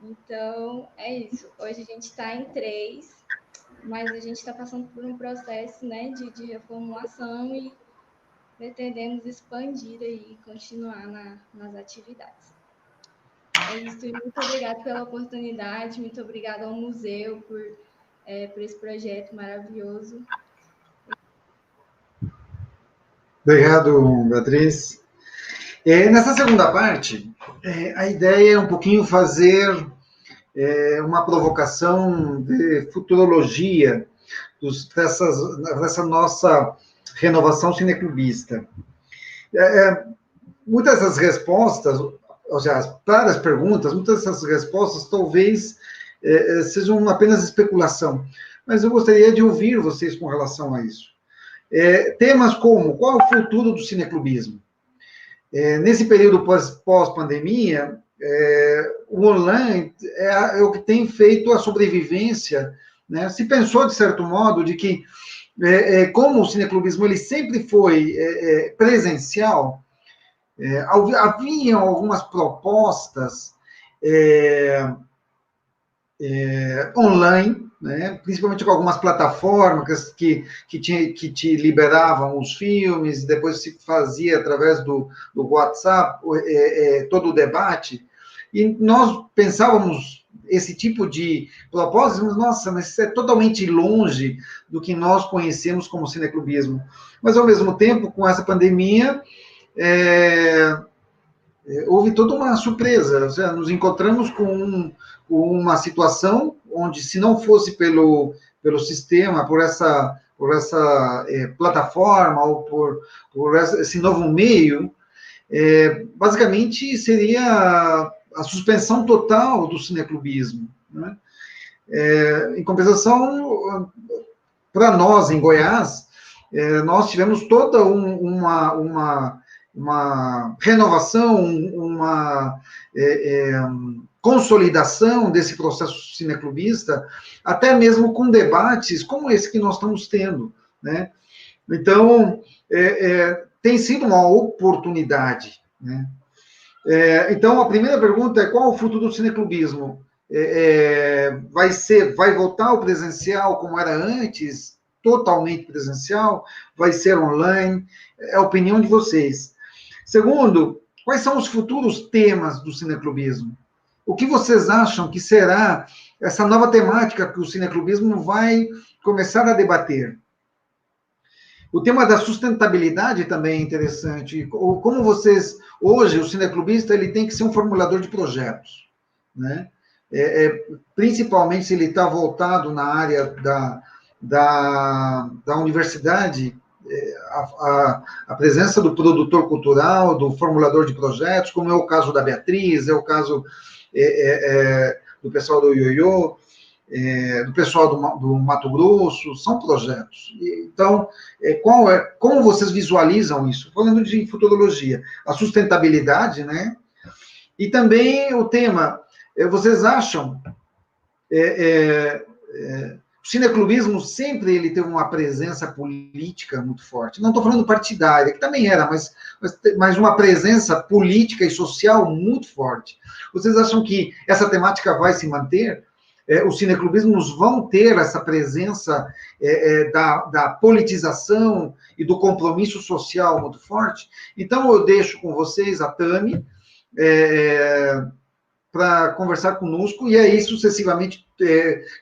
Então, é isso. Hoje a gente está em 3, mas a gente está passando por um processo, né, de reformulação e pretendemos expandir aí e continuar nas atividades. É isso, e muito obrigada pela oportunidade, muito obrigada ao museu por esse projeto maravilhoso. Obrigado, Beatriz. Nessa segunda parte, a ideia é um pouquinho fazer uma provocação de futurologia dessa nossa renovação cineclubista. Muitas dessas respostas, ou seja, para as perguntas, muitas dessas respostas talvez sejam apenas especulação, mas eu gostaria de ouvir vocês com relação a isso. Temas como, qual é o futuro do cineclubismo? Nesse período pós-pandemia, o online é o que tem feito a sobrevivência, né? Se pensou, de certo modo, de que, como o cineclubismo ele sempre foi presencial, haviam algumas propostas online, né? Principalmente com algumas plataformas que te liberavam os filmes, depois se fazia através do WhatsApp todo o debate, e nós pensávamos esse tipo de propósito, nossa, mas isso é totalmente longe do que nós conhecemos como cineclubismo. Mas, ao mesmo tempo, com essa pandemia, houve toda uma surpresa, ou seja, nos encontramos com uma situação onde, se não fosse pelo sistema, por essa plataforma, ou por esse novo meio, basicamente seria a suspensão total do cineclubismo, né? Em compensação, para nós, em Goiás, nós tivemos toda uma renovação, uma consolidação desse processo cineclubista, até mesmo com debates como esse que nós estamos tendo, né? Então, tem sido uma oportunidade, né? Então, a primeira pergunta é: qual o futuro do cineclubismo? Vai voltar ao presencial como era antes, totalmente presencial? Vai ser online? É a opinião de vocês. Segundo, quais são os futuros temas do cineclubismo? O que vocês acham que será essa nova temática que o cineclubismo vai começar a debater? O tema da sustentabilidade também é interessante. Como vocês... Hoje, o cineclubista ele tem que ser um formulador de projetos, né? Principalmente se ele está voltado na área da universidade, a presença do produtor cultural, do formulador de projetos, como é o caso da Beatriz, é o caso do pessoal do Ioiô, do pessoal do Mato Grosso, são projetos. Então, como vocês visualizam isso? Falando de futurologia, a sustentabilidade, né? E também o tema, vocês acham... o cineclubismo sempre ele teve uma presença política muito forte. Não estou falando partidária, que também era, mas uma presença política e social muito forte. Vocês acham que essa temática vai se manter? Os cineclubismos vão ter essa presença da politização e do compromisso social muito forte? Então, eu deixo com vocês a Tami para conversar conosco, e aí, sucessivamente,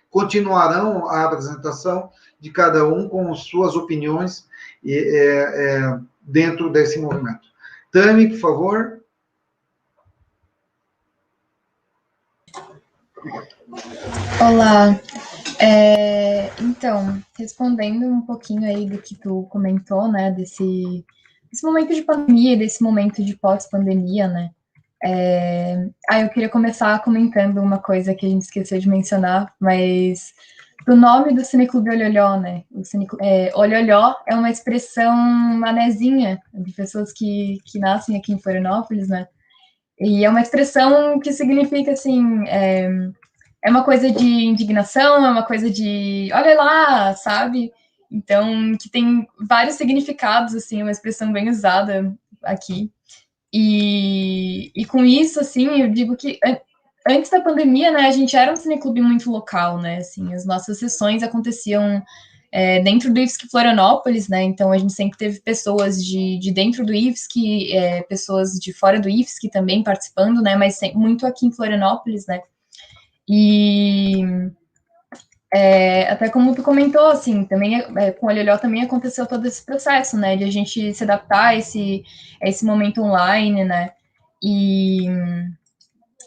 continuarão a apresentação de cada um com suas opiniões dentro desse movimento. Tami, por favor. Olá. Então, respondendo um pouquinho aí do que tu comentou, né, desse momento de pandemia, desse momento de pós-pandemia, né, eu queria começar comentando uma coisa que a gente esqueceu de mencionar, mas do nome do Cineclube Olholhó, né, Olholhó é uma expressão manezinha de pessoas que nascem aqui em Florianópolis, né, e é uma expressão que significa, assim, é uma coisa de indignação, é uma coisa de, olha lá, sabe? Então, que tem vários significados, assim, é uma expressão bem usada aqui. E com isso, assim, eu digo que antes da pandemia, né, a gente era um cineclube muito local, né, assim, as nossas sessões aconteciam dentro do IFSC Florianópolis, né, então a gente sempre teve pessoas de dentro do IFSC, pessoas de fora do IFSC também participando, né, mas muito aqui em Florianópolis, né, e até como tu comentou, assim, também com o Olholhó também aconteceu todo esse processo, né, de a gente se adaptar a esse momento online, né, e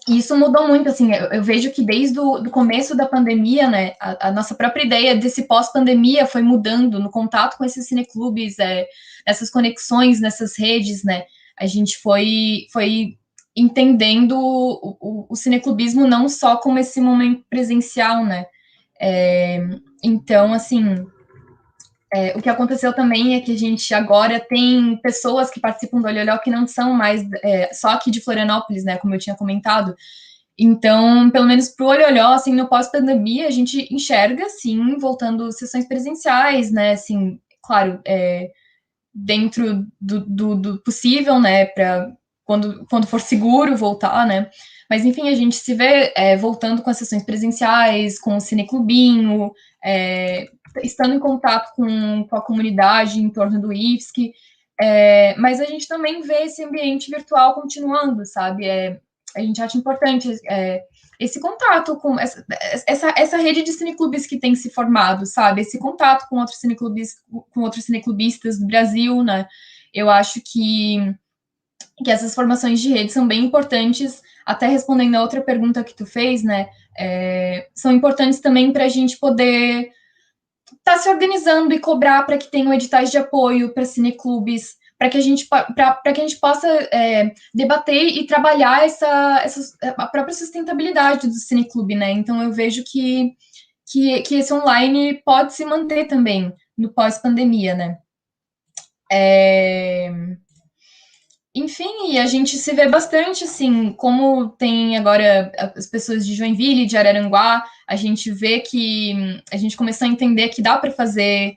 isso mudou muito, assim, eu vejo que desde o começo da pandemia, né, a nossa própria ideia desse pós-pandemia foi mudando no contato com esses cineclubes, essas conexões nessas redes, né, a gente foi entendendo o cineclubismo não só como esse momento presencial, né, então, assim, o que aconteceu também é que a gente agora tem pessoas que participam do Olholhó que não são mais só aqui de Florianópolis, né, como eu tinha comentado. Então, pelo menos para o Olholhó, assim, no pós-pandemia, a gente enxerga, sim, voltando sessões presenciais, né, assim, claro, dentro do possível, né, para quando for seguro voltar, né, mas, enfim, a gente se vê voltando com as sessões presenciais, com o cineclubinho, estando em contato com a comunidade em torno do IFSC, mas a gente também vê esse ambiente virtual continuando, sabe, a gente acha importante esse contato com essa rede de cineclubes que tem se formado, sabe? Esse contato com outros cineclubistas do Brasil, né? Eu acho que essas formações de rede são bem importantes, até respondendo a outra pergunta que tu fez, né? São importantes também para a gente poder estar se organizando e cobrar para que tenham editais de apoio para cineclubes, para que a gente possa debater e trabalhar a própria sustentabilidade do cineclube, né? Então eu vejo que esse online pode se manter também no pós-pandemia, né? Enfim, e a gente se vê bastante, assim, como tem agora as pessoas de Joinville, de Araranguá, a gente vê que a gente começou a entender que dá para fazer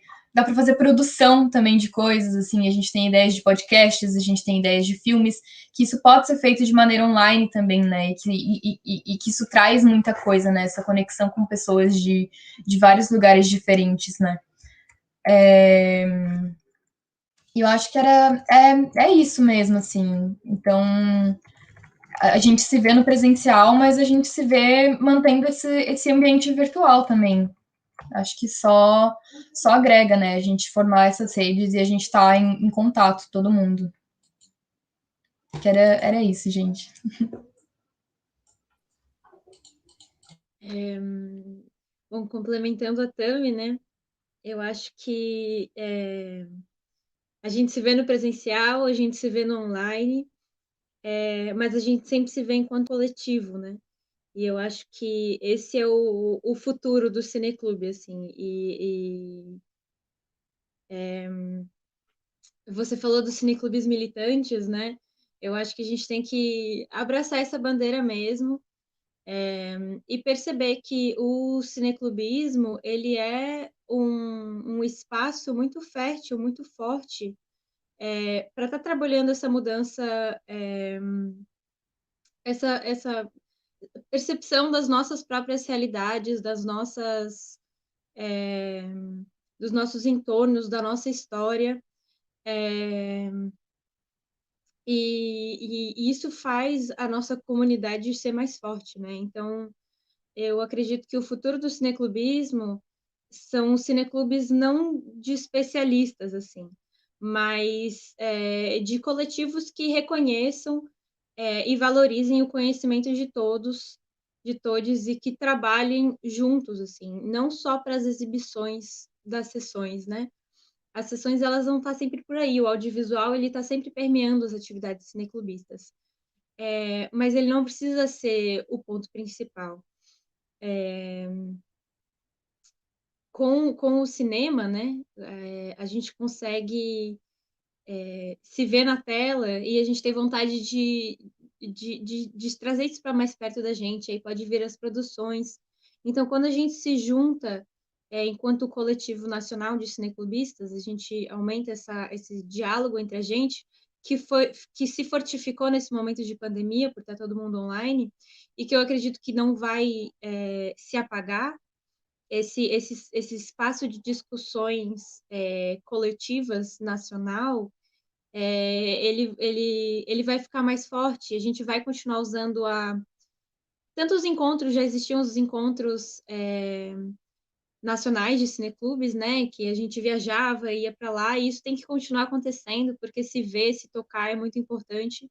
produção também de coisas, assim, a gente tem ideias de podcasts, a gente tem ideias de filmes, que isso pode ser feito de maneira online também, né, e que isso traz muita coisa, né, essa conexão com pessoas de vários lugares diferentes, né. E eu acho que é isso mesmo, assim. Então, a gente se vê no presencial, mas a gente se vê mantendo esse ambiente virtual também. Acho que só agrega, né? A gente formar essas redes e a gente estar em contato, todo mundo. Que era isso, gente. Bom, complementando a Tami, né? Eu acho que a gente se vê no presencial, a gente se vê no online, mas a gente sempre se vê enquanto coletivo, né? E eu acho que esse é o futuro do cineclube, assim. Você falou dos cineclubes militantes, né? Eu acho que a gente tem que abraçar essa bandeira mesmo, e perceber que o cineclubismo, ele é um espaço muito fértil, muito forte, para estar trabalhando essa mudança, essa percepção das nossas próprias realidades, dos nossos entornos, da nossa história. E isso faz a nossa comunidade ser mais forte, né? Então, eu acredito que o futuro do cineclubismo são cineclubes não de especialistas, assim, mas de coletivos que reconheçam e valorizem o conhecimento de todos, de todes, e que trabalhem juntos, assim, não só para as exibições das sessões, né? As sessões, elas vão estar sempre por aí, o audiovisual, ele está sempre permeando as atividades cineclubistas. Mas ele não precisa ser o ponto principal. Com o cinema, né, a gente consegue se ver na tela e a gente tem vontade de trazer isso para mais perto da gente, aí pode vir as produções. Então, quando a gente se junta enquanto coletivo nacional de cineclubistas, a gente aumenta esse diálogo entre a gente, que se fortificou nesse momento de pandemia, por estar todo mundo online, e que eu acredito que não vai se apagar, esse espaço de discussões coletivas nacional, ele vai ficar mais forte. A gente vai continuar usando tantos encontros, já existiam os encontros nacionais de cineclubes, né, que a gente viajava, ia para lá, e isso tem que continuar acontecendo, porque se ver, se tocar é muito importante,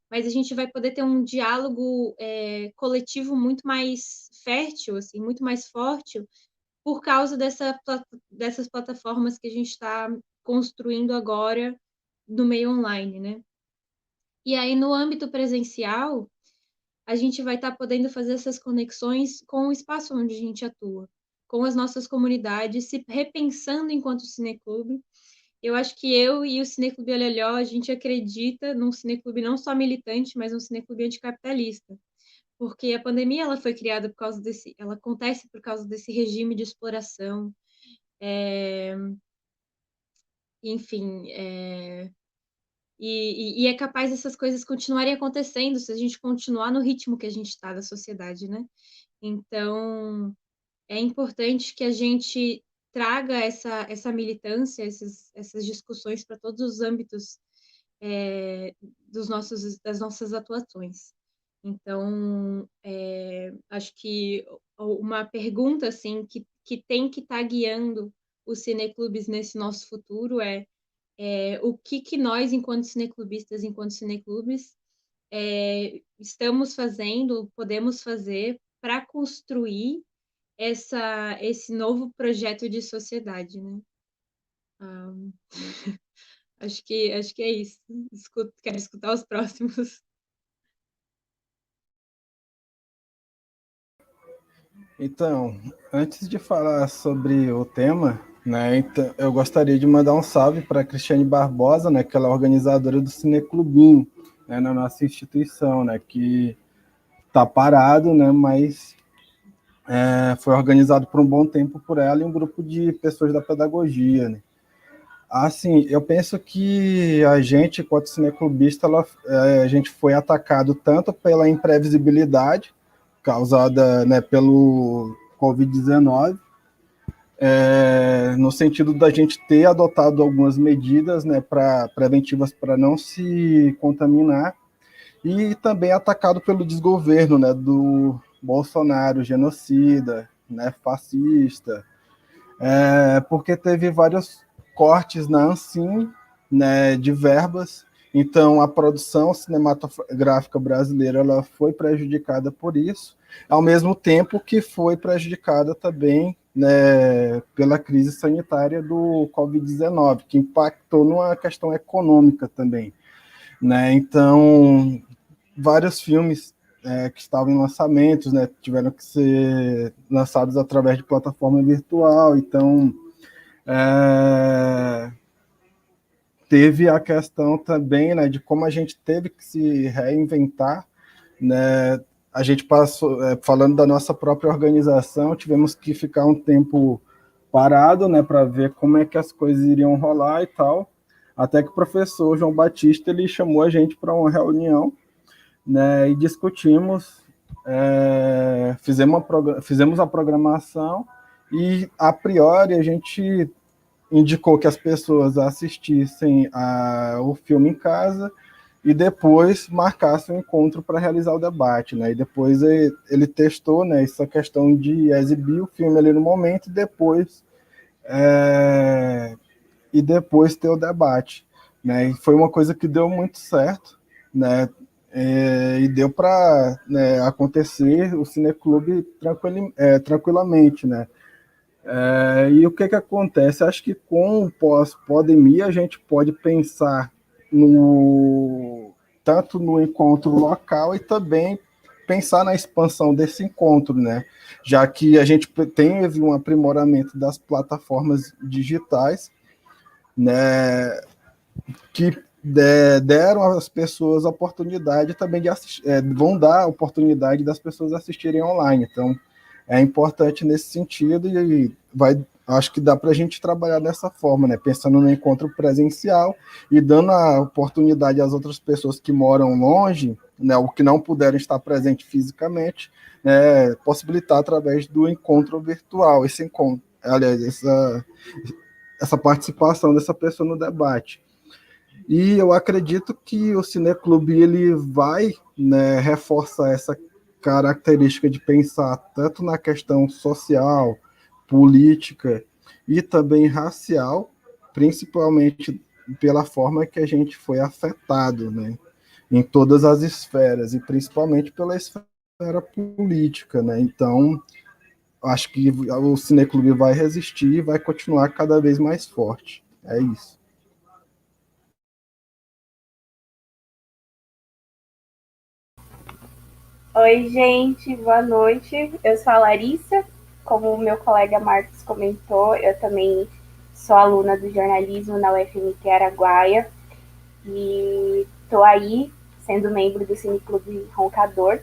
mas a gente vai poder ter um diálogo coletivo muito mais fértil, assim, muito mais forte, por causa dessas plataformas que a gente está construindo agora no meio online, né? E aí, no âmbito presencial, a gente vai estar podendo fazer essas conexões com o espaço onde a gente atua, com as nossas comunidades, se repensando enquanto cineclube. Eu acho que eu e o Cineclube Olelhó, a gente acredita num cineclube não só militante, mas um cineclube anticapitalista. Porque a pandemia ela foi criada ela acontece por causa desse regime de exploração, enfim, e é capaz dessas coisas continuarem acontecendo se a gente continuar no ritmo que a gente está da sociedade, né? Então, é importante que a gente traga essa militância, essas discussões para todos os âmbitos das nossas atuações. Então, acho que uma pergunta assim, que tem que estar guiando os cineclubes nesse nosso futuro o que nós, enquanto cineclubistas, enquanto cineclubes, estamos fazendo, podemos fazer para construir esse novo projeto de sociedade, né? Acho que é isso. Quero escutar os próximos. Então, antes de falar sobre o tema, né, então, eu gostaria de mandar um salve para a Cristiane Barbosa, né, que ela é organizadora do Cineclubinho, né, na nossa instituição, né, que está parado, né, mas foi organizado por um bom tempo por ela e um grupo de pessoas da pedagogia, né. Assim, eu penso que a gente, enquanto cineclubista, a gente foi atacado tanto pela imprevisibilidade causada, né, pelo Covid-19, no sentido da gente ter adotado algumas medidas, né, preventivas para não se contaminar, e também atacado pelo desgoverno, né, do Bolsonaro, genocida, né, fascista, porque teve vários cortes na Ancine, né, de verbas. Então, a produção cinematográfica brasileira ela foi prejudicada por isso, ao mesmo tempo que foi prejudicada também, né, pela crise sanitária do Covid-19, que impactou numa questão econômica também, né? Então, vários filmes que estavam em lançamentos, né, tiveram que ser lançados através de plataforma virtual. Então, teve a questão também, né, de como a gente teve que se reinventar, né? A gente passou, falando da nossa própria organização, tivemos que ficar um tempo parado, né, para ver como é que as coisas iriam rolar e tal, até que o professor João Batista ele chamou a gente para uma reunião, né, e discutimos, fizemos a programação e, a priori, a gente indicou que as pessoas assistissem o filme em casa e depois marcassem um encontro para realizar o debate, né? E depois ele testou, né, essa questão de exibir o filme ali no momento e depois ter o debate, né? E foi uma coisa que deu muito certo, né? E deu para, né, acontecer o Cineclube tranquilamente, né? E o que acontece? Acho que com o pós-pandemia a gente pode pensar tanto no encontro local e também pensar na expansão desse encontro, né? Já que a gente teve um aprimoramento das plataformas digitais, né, que deram às pessoas a oportunidade também de assistir, vão dar a oportunidade das pessoas assistirem online. Então, é importante nesse sentido e vai acho que dá para a gente trabalhar dessa forma, né? Pensando no encontro presencial e dando a oportunidade às outras pessoas que moram longe, né, ou que não puderam estar presente fisicamente, né, possibilitar através do encontro virtual, esse encontro, aliás, essa participação dessa pessoa no debate. E eu acredito que o Cineclube ele vai, né, reforçar essa característica de pensar tanto na questão social, política e também racial, principalmente pela forma que a gente foi afetado, né, em todas as esferas, e principalmente pela esfera política, né? Então, acho que o Cineclube vai resistir e vai continuar cada vez mais forte. É isso. Oi, gente, boa noite. Eu sou a Larissa. Como o meu colega Marcos comentou, eu também sou aluna do jornalismo na UFMT Araguaia e estou aí sendo membro do Cineclube Roncador.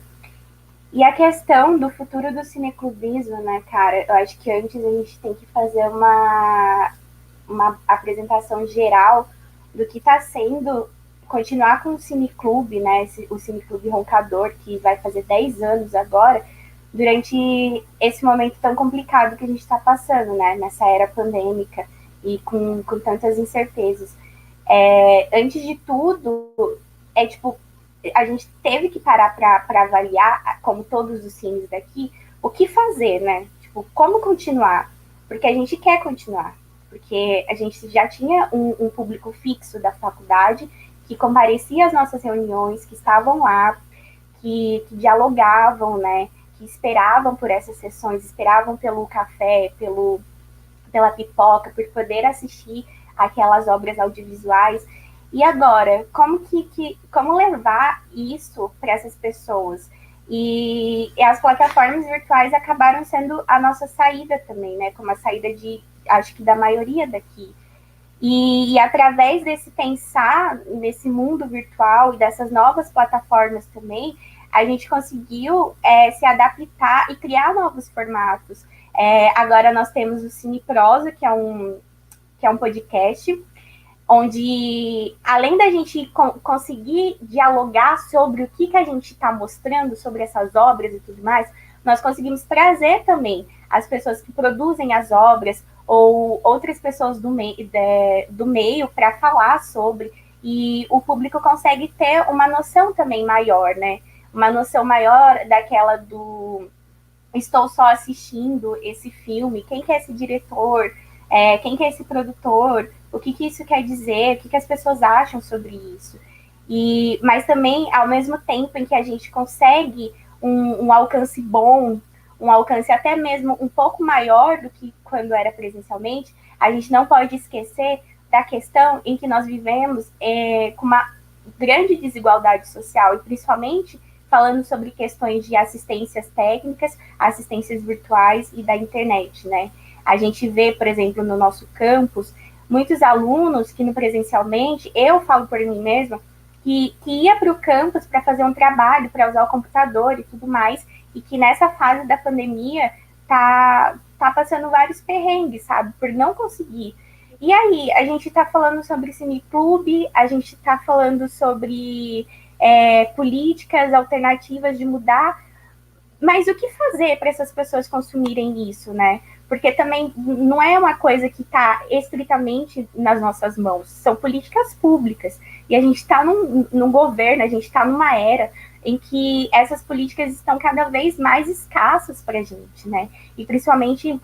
E a questão do futuro do cineclubismo, né, cara, eu acho que antes a gente tem que fazer uma apresentação geral do que está sendo continuar com o Cineclube, né, o Cineclube Roncador, que vai fazer 10 anos agora, durante esse momento tão complicado que a gente está passando, né, nessa era pandêmica e com tantas incertezas. Antes de tudo, a gente teve que parar para avaliar, como todos os cines daqui, o que fazer, né? Tipo, como continuar? Porque a gente quer continuar. Porque a gente já tinha um público fixo da faculdade que comparecia às nossas reuniões, que estavam lá, que dialogavam, né? Que esperavam por essas sessões, esperavam pelo café, pela pipoca, por poder assistir aquelas obras audiovisuais. E agora, como levar isso para essas pessoas? E as plataformas virtuais acabaram sendo a nossa saída também, né? Como a saída acho que da maioria daqui. E através desse pensar nesse mundo virtual e dessas novas plataformas também, a gente conseguiu se adaptar e criar novos formatos. Agora nós temos o Cine Prosa, que é um podcast, onde, além da gente conseguir dialogar sobre o que a gente está mostrando, sobre essas obras e tudo mais, nós conseguimos trazer também as pessoas que produzem as obras ou outras pessoas do meio para falar sobre, e o público consegue ter uma noção também maior, né? Uma noção maior daquela do estou só assistindo esse filme, quem que é esse diretor, quem que é esse produtor, o que isso quer dizer, o que as pessoas acham sobre isso. Mas também, ao mesmo tempo em que a gente consegue um alcance bom, um alcance até mesmo um pouco maior do que quando era presencialmente, a gente não pode esquecer da questão em que nós vivemos com uma grande desigualdade social, e principalmente falando sobre questões de assistências técnicas, assistências virtuais e da internet, né? A gente vê, por exemplo, no nosso campus, muitos alunos que no presencialmente, eu falo por mim mesma, que ia para o campus para fazer um trabalho, para usar o computador e tudo mais, e que nessa fase da pandemia tá passando vários perrengues, sabe, por não conseguir. E aí, a gente está falando sobre Cineclube, a gente está falando sobre políticas alternativas de mudar, mas o que fazer para essas pessoas consumirem isso, né? Porque também não é uma coisa que está estritamente nas nossas mãos, são políticas públicas. E a gente está num governo, a gente está numa era em que essas políticas estão cada vez mais escassas para a gente, né? E principalmente,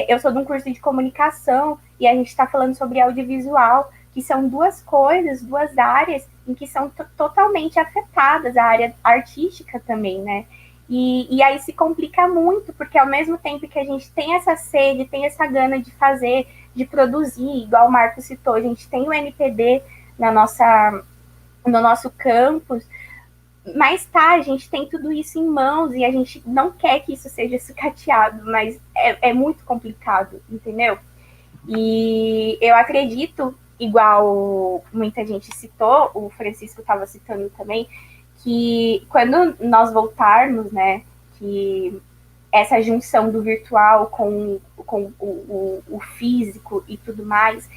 eu sou de um curso de comunicação e a gente está falando sobre audiovisual, que são duas coisas, duas áreas em que são totalmente afetadas, a área artística também, né? E aí se complica muito, porque ao mesmo tempo que a gente tem essa sede, tem essa gana de fazer, de produzir, igual o Marco citou, a gente tem o NPD no nosso campus, mas a gente tem tudo isso em mãos e a gente não quer que isso seja sucateado, mas é muito complicado, entendeu? E eu acredito, igual muita gente citou, o Francisco estava citando também, que quando nós voltarmos, né, que essa junção do virtual com o físico e tudo mais,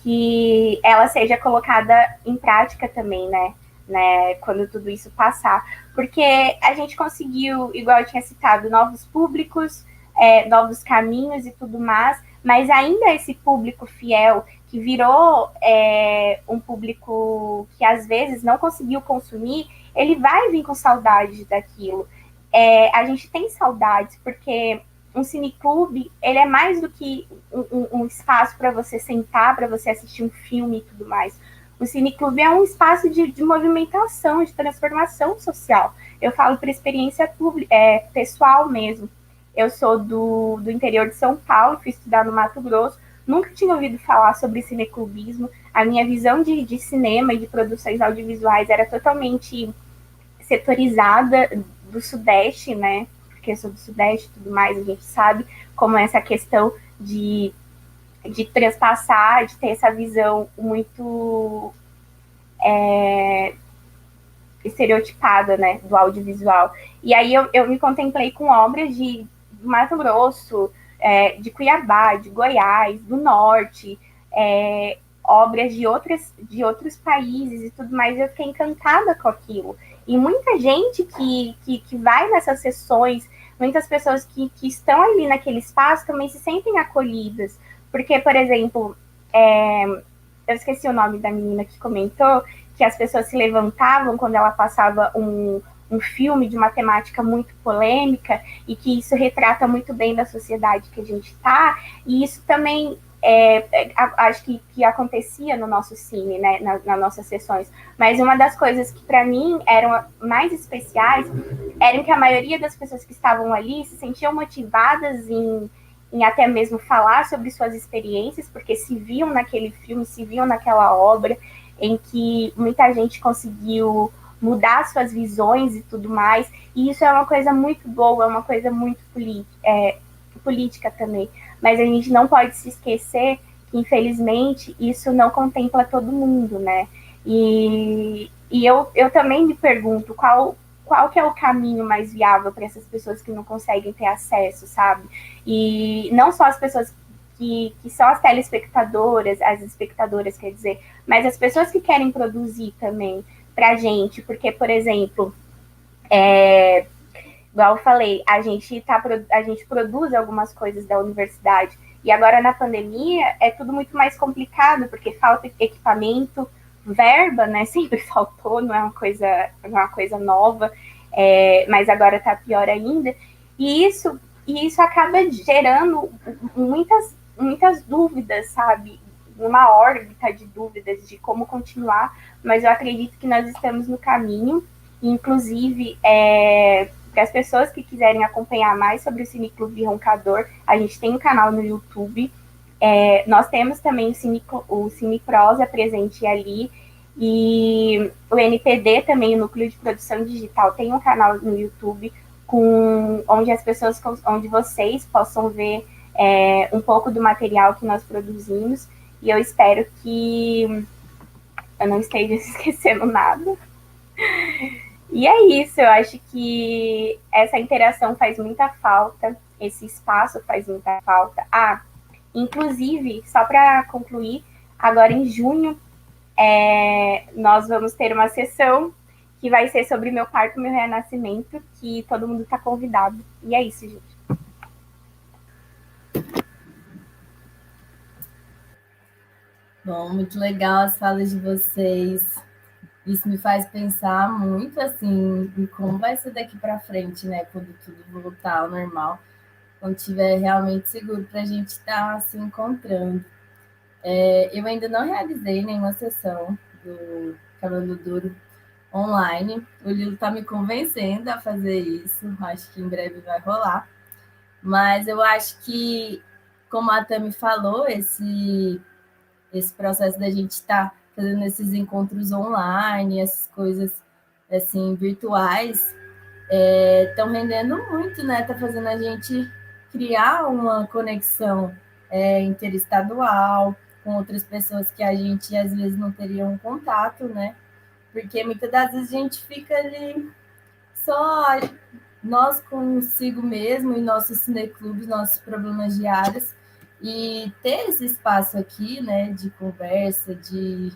que ela seja colocada em prática também, né, quando tudo isso passar. Porque a gente conseguiu, igual eu tinha citado, novos públicos, novos caminhos e tudo mais, mas ainda esse público fiel que virou um público que às vezes não conseguiu consumir, ele vai vir com saudade daquilo. A gente tem saudades, porque um cineclube, ele é mais do que um espaço para você sentar, para você assistir um filme e tudo mais. O cineclube é um espaço de movimentação, de transformação social. Eu falo por experiência pessoal mesmo. Eu sou do interior de São Paulo, fui estudar no Mato Grosso, nunca tinha ouvido falar sobre cineclubismo. A minha visão de cinema e de produções audiovisuais era totalmente setorizada do Sudeste, né? Porque eu sou do Sudeste e tudo mais, a gente sabe como é essa questão de transpassar, de ter essa visão muito estereotipada, né, do audiovisual. E aí eu me contemplei com obras de Mato Grosso, de Cuiabá, de Goiás, do Norte, obras de outros países e tudo mais, eu fiquei encantada com aquilo. E muita gente que vai nessas sessões, muitas pessoas que estão ali naquele espaço também se sentem acolhidas. Porque, por exemplo, eu esqueci o nome da menina que comentou que as pessoas se levantavam quando ela passava um filme de uma temática muito polêmica e que isso retrata muito bem da sociedade que a gente está. E isso também acho que acontecia no nosso cine, né, nas nossas sessões. Mas uma das coisas que para mim eram mais especiais eram que a maioria das pessoas que estavam ali se sentiam motivadas em até mesmo falar sobre suas experiências, porque se viam naquele filme, se viam naquela obra, em que muita gente conseguiu mudar suas visões e tudo mais, e isso é uma coisa muito boa, é uma coisa muito política também. Mas a gente não pode se esquecer que, infelizmente, isso não contempla todo mundo, né? E eu também me pergunto qual que é o caminho mais viável para essas pessoas que não conseguem ter acesso, sabe? E não só as pessoas que são as telespectadoras, as espectadoras, quer dizer, mas as pessoas que querem produzir também para a gente, porque, por exemplo, igual eu falei, a gente produz algumas coisas da universidade, e agora na pandemia é tudo muito mais complicado, porque falta equipamento, verba, né, sempre faltou, não é uma coisa nova, mas agora está pior ainda, e isso acaba gerando muitas dúvidas, sabe, uma órbita de dúvidas de como continuar, mas eu acredito que nós estamos no caminho, inclusive, para as pessoas que quiserem acompanhar mais sobre o Cineclube Roncador, a gente tem um canal no YouTube, nós temos também o Cine Prosa presente ali, e o NPD também, o Núcleo de Produção Digital, tem um canal no YouTube onde vocês possam ver um pouco do material que nós produzimos, e eu espero que eu não esteja esquecendo nada. E é isso, eu acho que essa interação faz muita falta, esse espaço faz muita falta. Inclusive, só para concluir, agora em junho, nós vamos ter uma sessão que vai ser sobre meu parto, meu renascimento, que todo mundo está convidado. E é isso, gente. Bom, muito legal as falas de vocês. Isso me faz pensar muito, assim, em como vai ser daqui para frente, né? Quando tudo voltar ao normal, quando estiver realmente seguro para a gente estar se encontrando. Eu ainda não realizei nenhuma sessão do Cabelo Duro online. O Lilo está me convencendo a fazer isso. Acho que em breve vai rolar. Mas eu acho que, como a Tami falou, esse processo da gente estar fazendo esses encontros online, essas coisas assim virtuais, estão rendendo muito, né? Está fazendo a gente criar uma conexão interestadual com outras pessoas que a gente às vezes não teria um contato, né? Porque muitas das vezes a gente fica ali só nós consigo mesmo e nossos cineclubes, nossos problemas diários, e ter esse espaço aqui, né, de conversa, de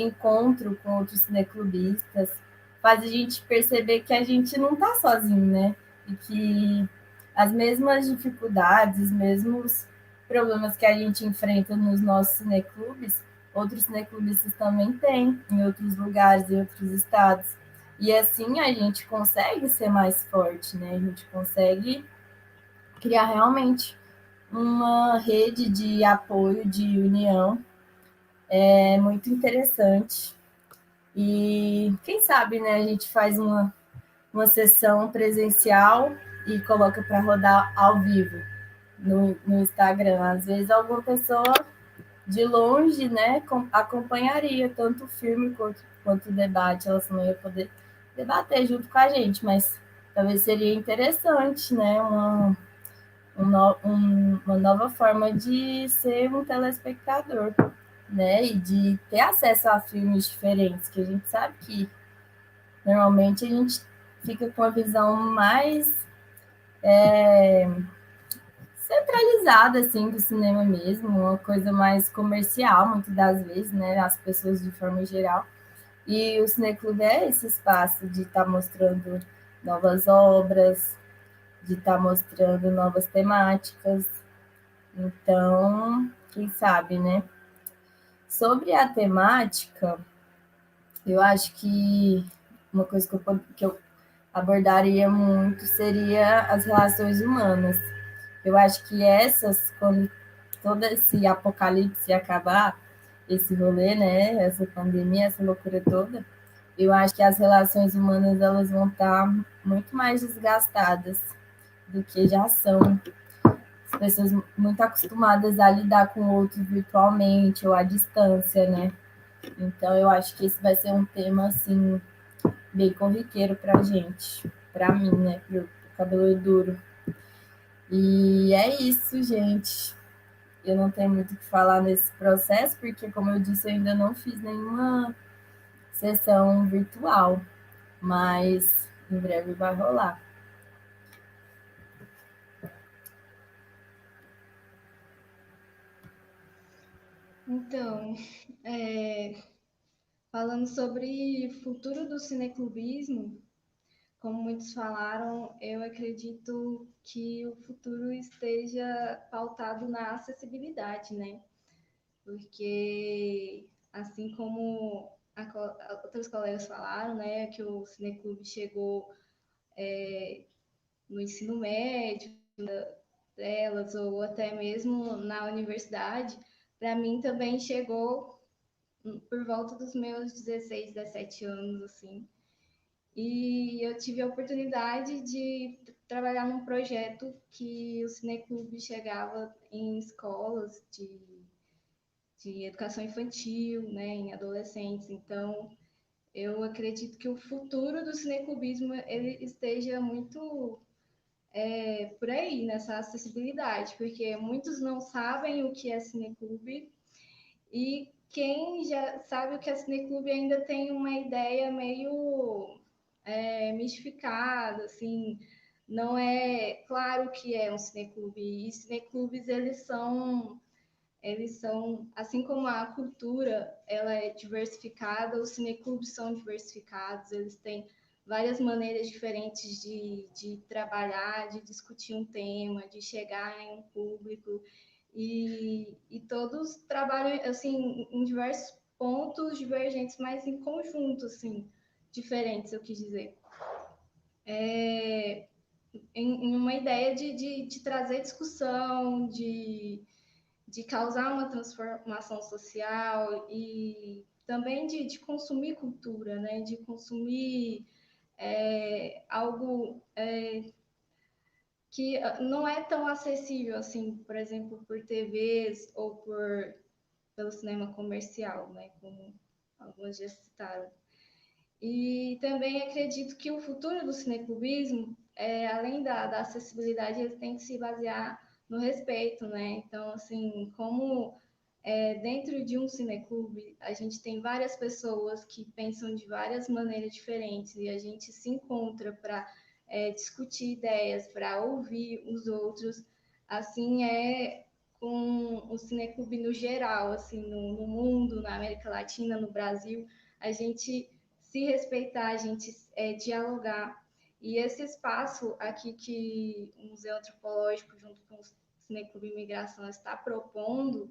encontro com outros cineclubistas, faz a gente perceber que a gente não está sozinho, né, e que as mesmas dificuldades, os mesmos problemas que a gente enfrenta nos nossos cineclubes, outros cineclubistas também têm em outros lugares, em outros estados. E assim a gente consegue ser mais forte, né? A gente consegue criar realmente uma rede de apoio, de união. É muito interessante. E quem sabe, né, a gente faz uma sessão presencial e coloca para rodar ao vivo no Instagram. Às vezes alguma pessoa de longe, né, acompanharia tanto o filme quanto o debate, elas não iam poder debater junto com a gente, mas talvez seria interessante, né, uma nova forma de ser um telespectador, né, e de ter acesso a filmes diferentes, que a gente sabe que normalmente a gente fica com a visão mais centralizada, assim, do cinema mesmo, uma coisa mais comercial, muitas das vezes, né, as pessoas de forma geral. E o Cineclube é esse espaço de estar mostrando novas obras, de estar mostrando novas temáticas. Então, quem sabe, né? Sobre a temática, eu acho que uma coisa que eu abordaria muito seria as relações humanas. Eu acho que essas, quando todo esse apocalipse acabar, esse rolê, né, essa pandemia, essa loucura toda, eu acho que as relações humanas elas vão estar muito mais desgastadas do que já são. As pessoas muito acostumadas a lidar com o outro virtualmente ou à distância, né? Então eu acho que esse vai ser um tema assim bem corriqueiro para a gente, para mim, né, pro cabelo duro. E é isso, gente. Eu não tenho muito o que falar nesse processo, porque, como eu disse, eu ainda não fiz nenhuma sessão virtual, mas em breve vai rolar. Então, falando sobre o futuro do cineclubismo, como muitos falaram, eu acredito que o futuro esteja pautado na acessibilidade, né? Porque, assim como outros colegas falaram, né, que o Cineclube chegou no ensino médio delas, ou até mesmo na universidade, para mim também chegou por volta dos meus 16, 17 anos, assim. E eu tive a oportunidade de trabalhar num projeto que o Cineclube chegava em escolas de educação infantil, né, em adolescentes. Então, eu acredito que o futuro do cineclubismo ele esteja muito por aí, nessa acessibilidade, porque muitos não sabem o que é cineclube e quem já sabe o que é cineclube ainda tem uma ideia meio mistificada, assim, não é claro o que é um cineclube. E cineclubes, eles são, assim como a cultura ela é diversificada, os cineclubes são diversificados, eles têm várias maneiras diferentes de trabalhar, de discutir um tema, de chegar em um público, e todos trabalham assim em diversos pontos divergentes, mas em conjunto, assim, diferentes, eu quis dizer. Em uma ideia de trazer discussão, de causar uma transformação social e também de consumir cultura, né? De consumir algo que não é tão acessível assim, por exemplo, por TVs ou pelo cinema comercial, né? Como alguns já citaram. E também acredito que o futuro do cineclubismo, além da acessibilidade, ele tem que se basear no respeito, né? Então, assim, como dentro de um cineclube, a gente tem várias pessoas que pensam de várias maneiras diferentes e a gente se encontra para discutir ideias, para ouvir os outros. Assim é com o Cineclube no geral, assim, no mundo, na América Latina, no Brasil, a gente se respeitar, a gente dialogar. E esse espaço aqui que o Museu Antropológico, junto com o Cineclube Imigração, está propondo,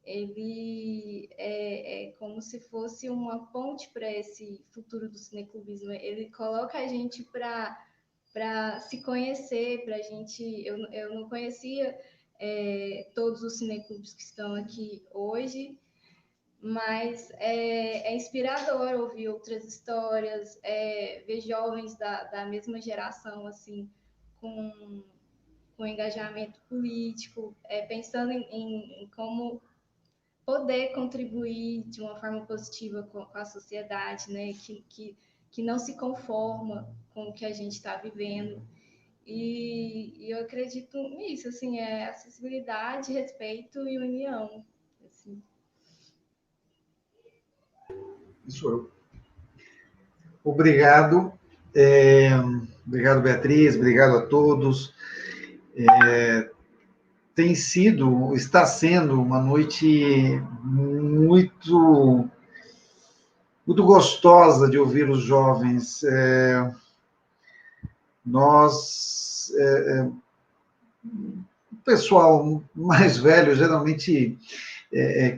ele é como se fosse uma ponte para esse futuro do cineclubismo. Ele coloca a gente para se conhecer, para a gente... Eu não conhecia todos os cineclubes que estão aqui hoje, mas é inspirador ouvir outras histórias, ver jovens da mesma geração, assim, com engajamento político, pensando em como poder contribuir de uma forma positiva com a sociedade, né? Que não se conforma com o que a gente está vivendo. E eu acredito nisso, assim, acessibilidade, respeito e união. Assim. Isso. Obrigado. Obrigado, Beatriz. Obrigado a todos. Está sendo uma noite muito gostosa de ouvir os jovens. O pessoal mais velho geralmente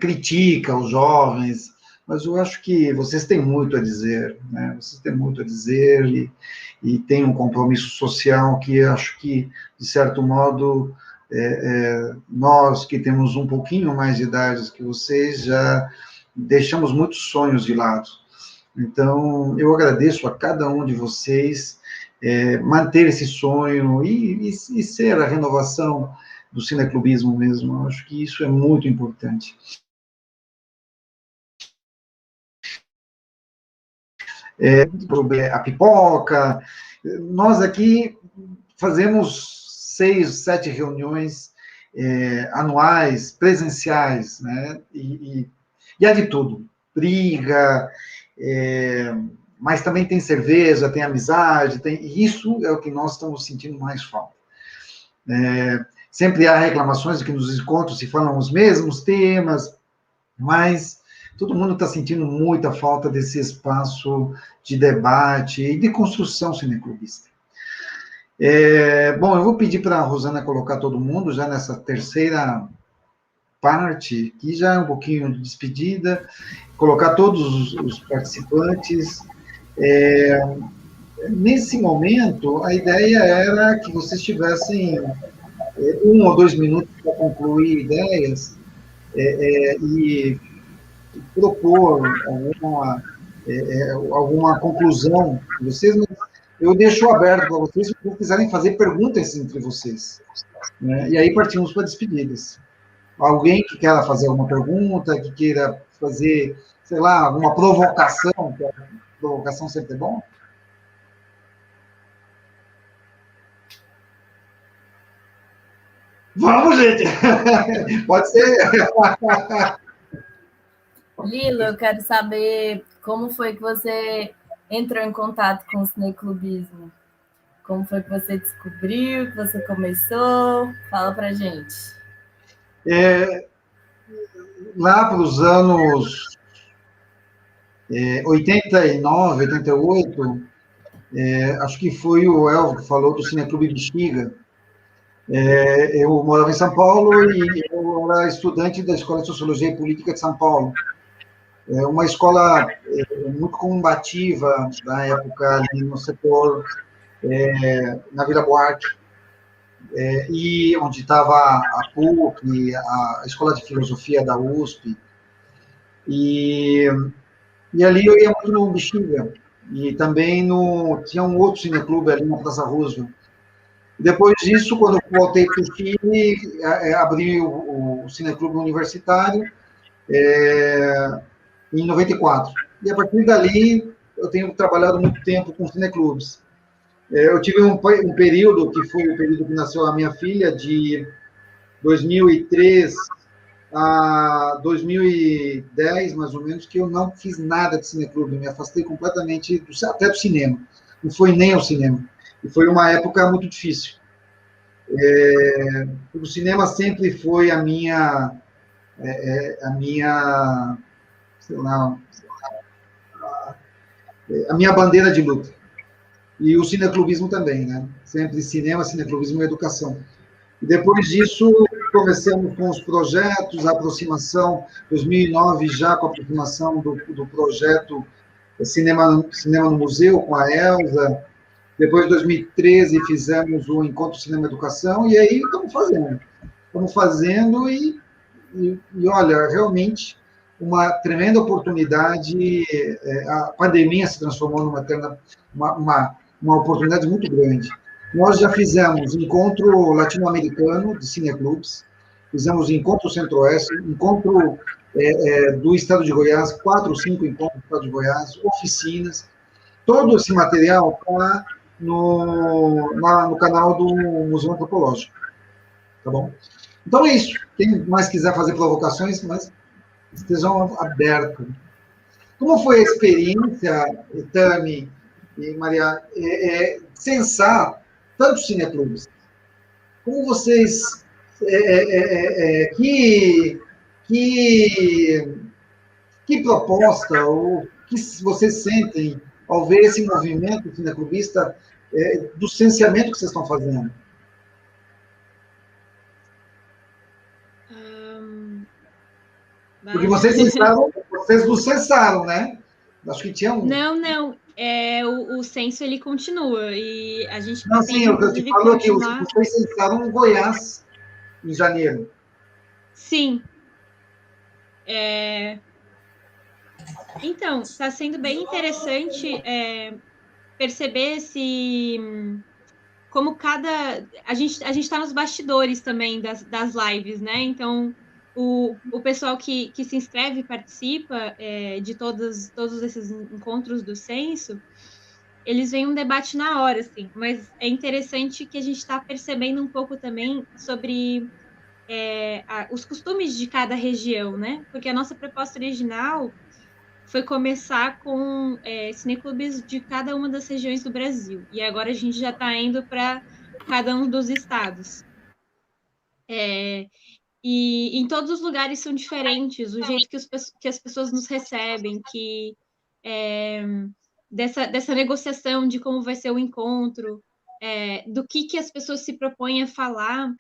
critica os jovens, mas eu acho que vocês têm muito a dizer, né? Vocês têm muito a dizer e têm um compromisso social que acho que, de certo modo, nós que temos um pouquinho mais de idade que vocês, já deixamos muitos sonhos de lado. Então, eu agradeço a cada um de vocês manter esse sonho e ser a renovação do cineclubismo mesmo. Eu acho que isso é muito importante. A pipoca, nós aqui fazemos 6, 7 reuniões anuais, presenciais, né? E há de tudo, briga, mas também tem cerveja, tem amizade, e isso é o que nós estamos sentindo mais falta. Sempre há reclamações de que nos encontros se falam os mesmos temas, mas todo mundo está sentindo muita falta desse espaço de debate e de construção cineclubista. Bom, eu vou pedir para a Rosana colocar todo mundo já nessa terceira parte, que já é um pouquinho de despedida, colocar todos os participantes. Nesse momento, a ideia era que vocês tivessem 1 ou 2 minutos para concluir ideias e propor alguma conclusão de vocês, mas eu deixo aberto para vocês, se vocês quiserem fazer perguntas entre vocês, né? E aí partimos para despedidas. Alguém que queira fazer alguma pergunta, que queira fazer, sei lá, alguma provocação, que a provocação sempre é bom? Vamos, gente! Pode ser! Lilo, eu quero saber como foi que você entrou em contato com o cineclubismo. Como foi que você descobriu, que você começou? Fala pra gente. Lá para os anos 89, 88, acho que foi o Elvio que falou do Cineclube Bexiga. Eu morava em São Paulo e eu era estudante da Escola de Sociologia e Política de São Paulo. Uma escola muito combativa da época ali no setor, na Vila Buarque, e onde estava a PUC, a Escola de Filosofia da USP, e ali eu ia muito no Bexiga, e também tinha um outro cineclube ali na Praça Roosevelt. Depois disso, quando eu voltei para o Chile, abri o Cineclube Universitário, em 94. E a partir dali, eu tenho trabalhado muito tempo com cineclubes. Eu tive um período, que foi o período que nasceu a minha filha, de 2003 a 2010, mais ou menos, que eu não fiz nada de cineclube, me afastei completamente até do cinema. Não foi nem ao cinema. E foi uma época muito difícil. O cinema sempre foi a minha, sei lá, a minha bandeira de luta. E o cineclubismo também, né? Sempre cinema, cineclubismo e educação. E depois disso, começamos com os projetos, a aproximação, 2009 já com a aproximação do projeto Cinema no Museu, com a Elza. Depois, em 2013, fizemos o Encontro Cinema Educação, e aí estamos fazendo. Estamos fazendo e olha, realmente, uma tremenda oportunidade. A pandemia se transformou numa oportunidade muito grande. Nós já fizemos encontro latino-americano de cineclubes, fizemos encontro centro-oeste, encontro do estado de Goiás, 4 ou 5 encontros do estado de Goiás, oficinas. Todo esse material está no canal do Museu Antropológico. Tá bom? Então é isso. Quem mais quiser fazer provocações, mas estejam abertos. Como foi a experiência, Tami e Maria, censar tantos cineclubes? Como vocês... que proposta, ou que vocês sentem ao ver esse movimento cineclubista, do censeamento que vocês estão fazendo? Porque vocês não censaram, né? Acho que tinha um... Não. O censo, ele continua. E a gente não, sim, eu te falo que vocês censaram no Goiás, em janeiro. Sim. Então, está sendo bem interessante perceber como a gente está nos bastidores também das lives, né? Então, o pessoal que se inscreve e participa de todos esses encontros do censo, eles veem um debate na hora, assim, mas é interessante que a gente está percebendo um pouco também sobre os costumes de cada região, né? Porque a nossa proposta original foi começar com cineclubes de cada uma das regiões do Brasil, e agora a gente já está indo para cada um dos estados. E em todos os lugares são diferentes, o jeito que as pessoas nos recebem, dessa negociação de como vai ser o encontro, do que as pessoas se propõem a falar,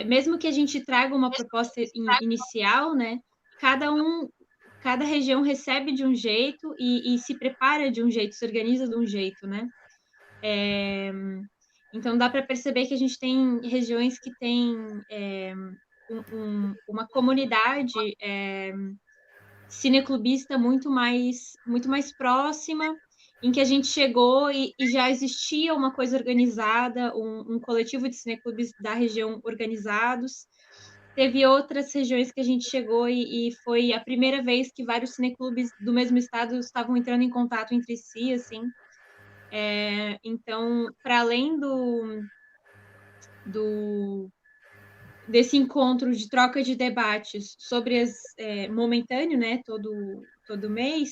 mesmo que a gente traga uma proposta inicial, né? Cada região recebe de um jeito e se prepara de um jeito, se organiza de um jeito, né? Então dá para perceber que a gente tem regiões que têm uma comunidade cineclubista muito mais próxima, em que a gente chegou e já existia uma coisa organizada, um coletivo de cineclubes da região organizados. Teve outras regiões que a gente chegou e foi a primeira vez que vários cineclubes do mesmo estado estavam entrando em contato entre si, assim. Então, para além desse encontro de troca de debates sobre momentâneo, né, todo mês,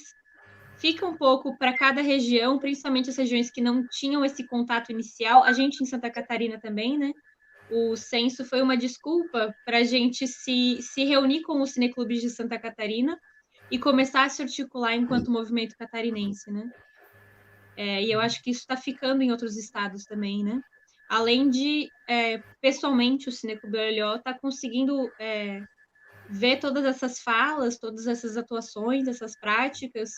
fica um pouco para cada região, principalmente as regiões que não tinham esse contato inicial. A gente em Santa Catarina também, né? O censo foi uma desculpa para a gente se reunir com os cineclubes de Santa Catarina e começar a se articular enquanto movimento catarinense, né? E eu acho que isso está ficando em outros estados também, né? Além de, pessoalmente, o Cineclube Olhó está conseguindo ver todas essas falas, todas essas atuações, essas práticas,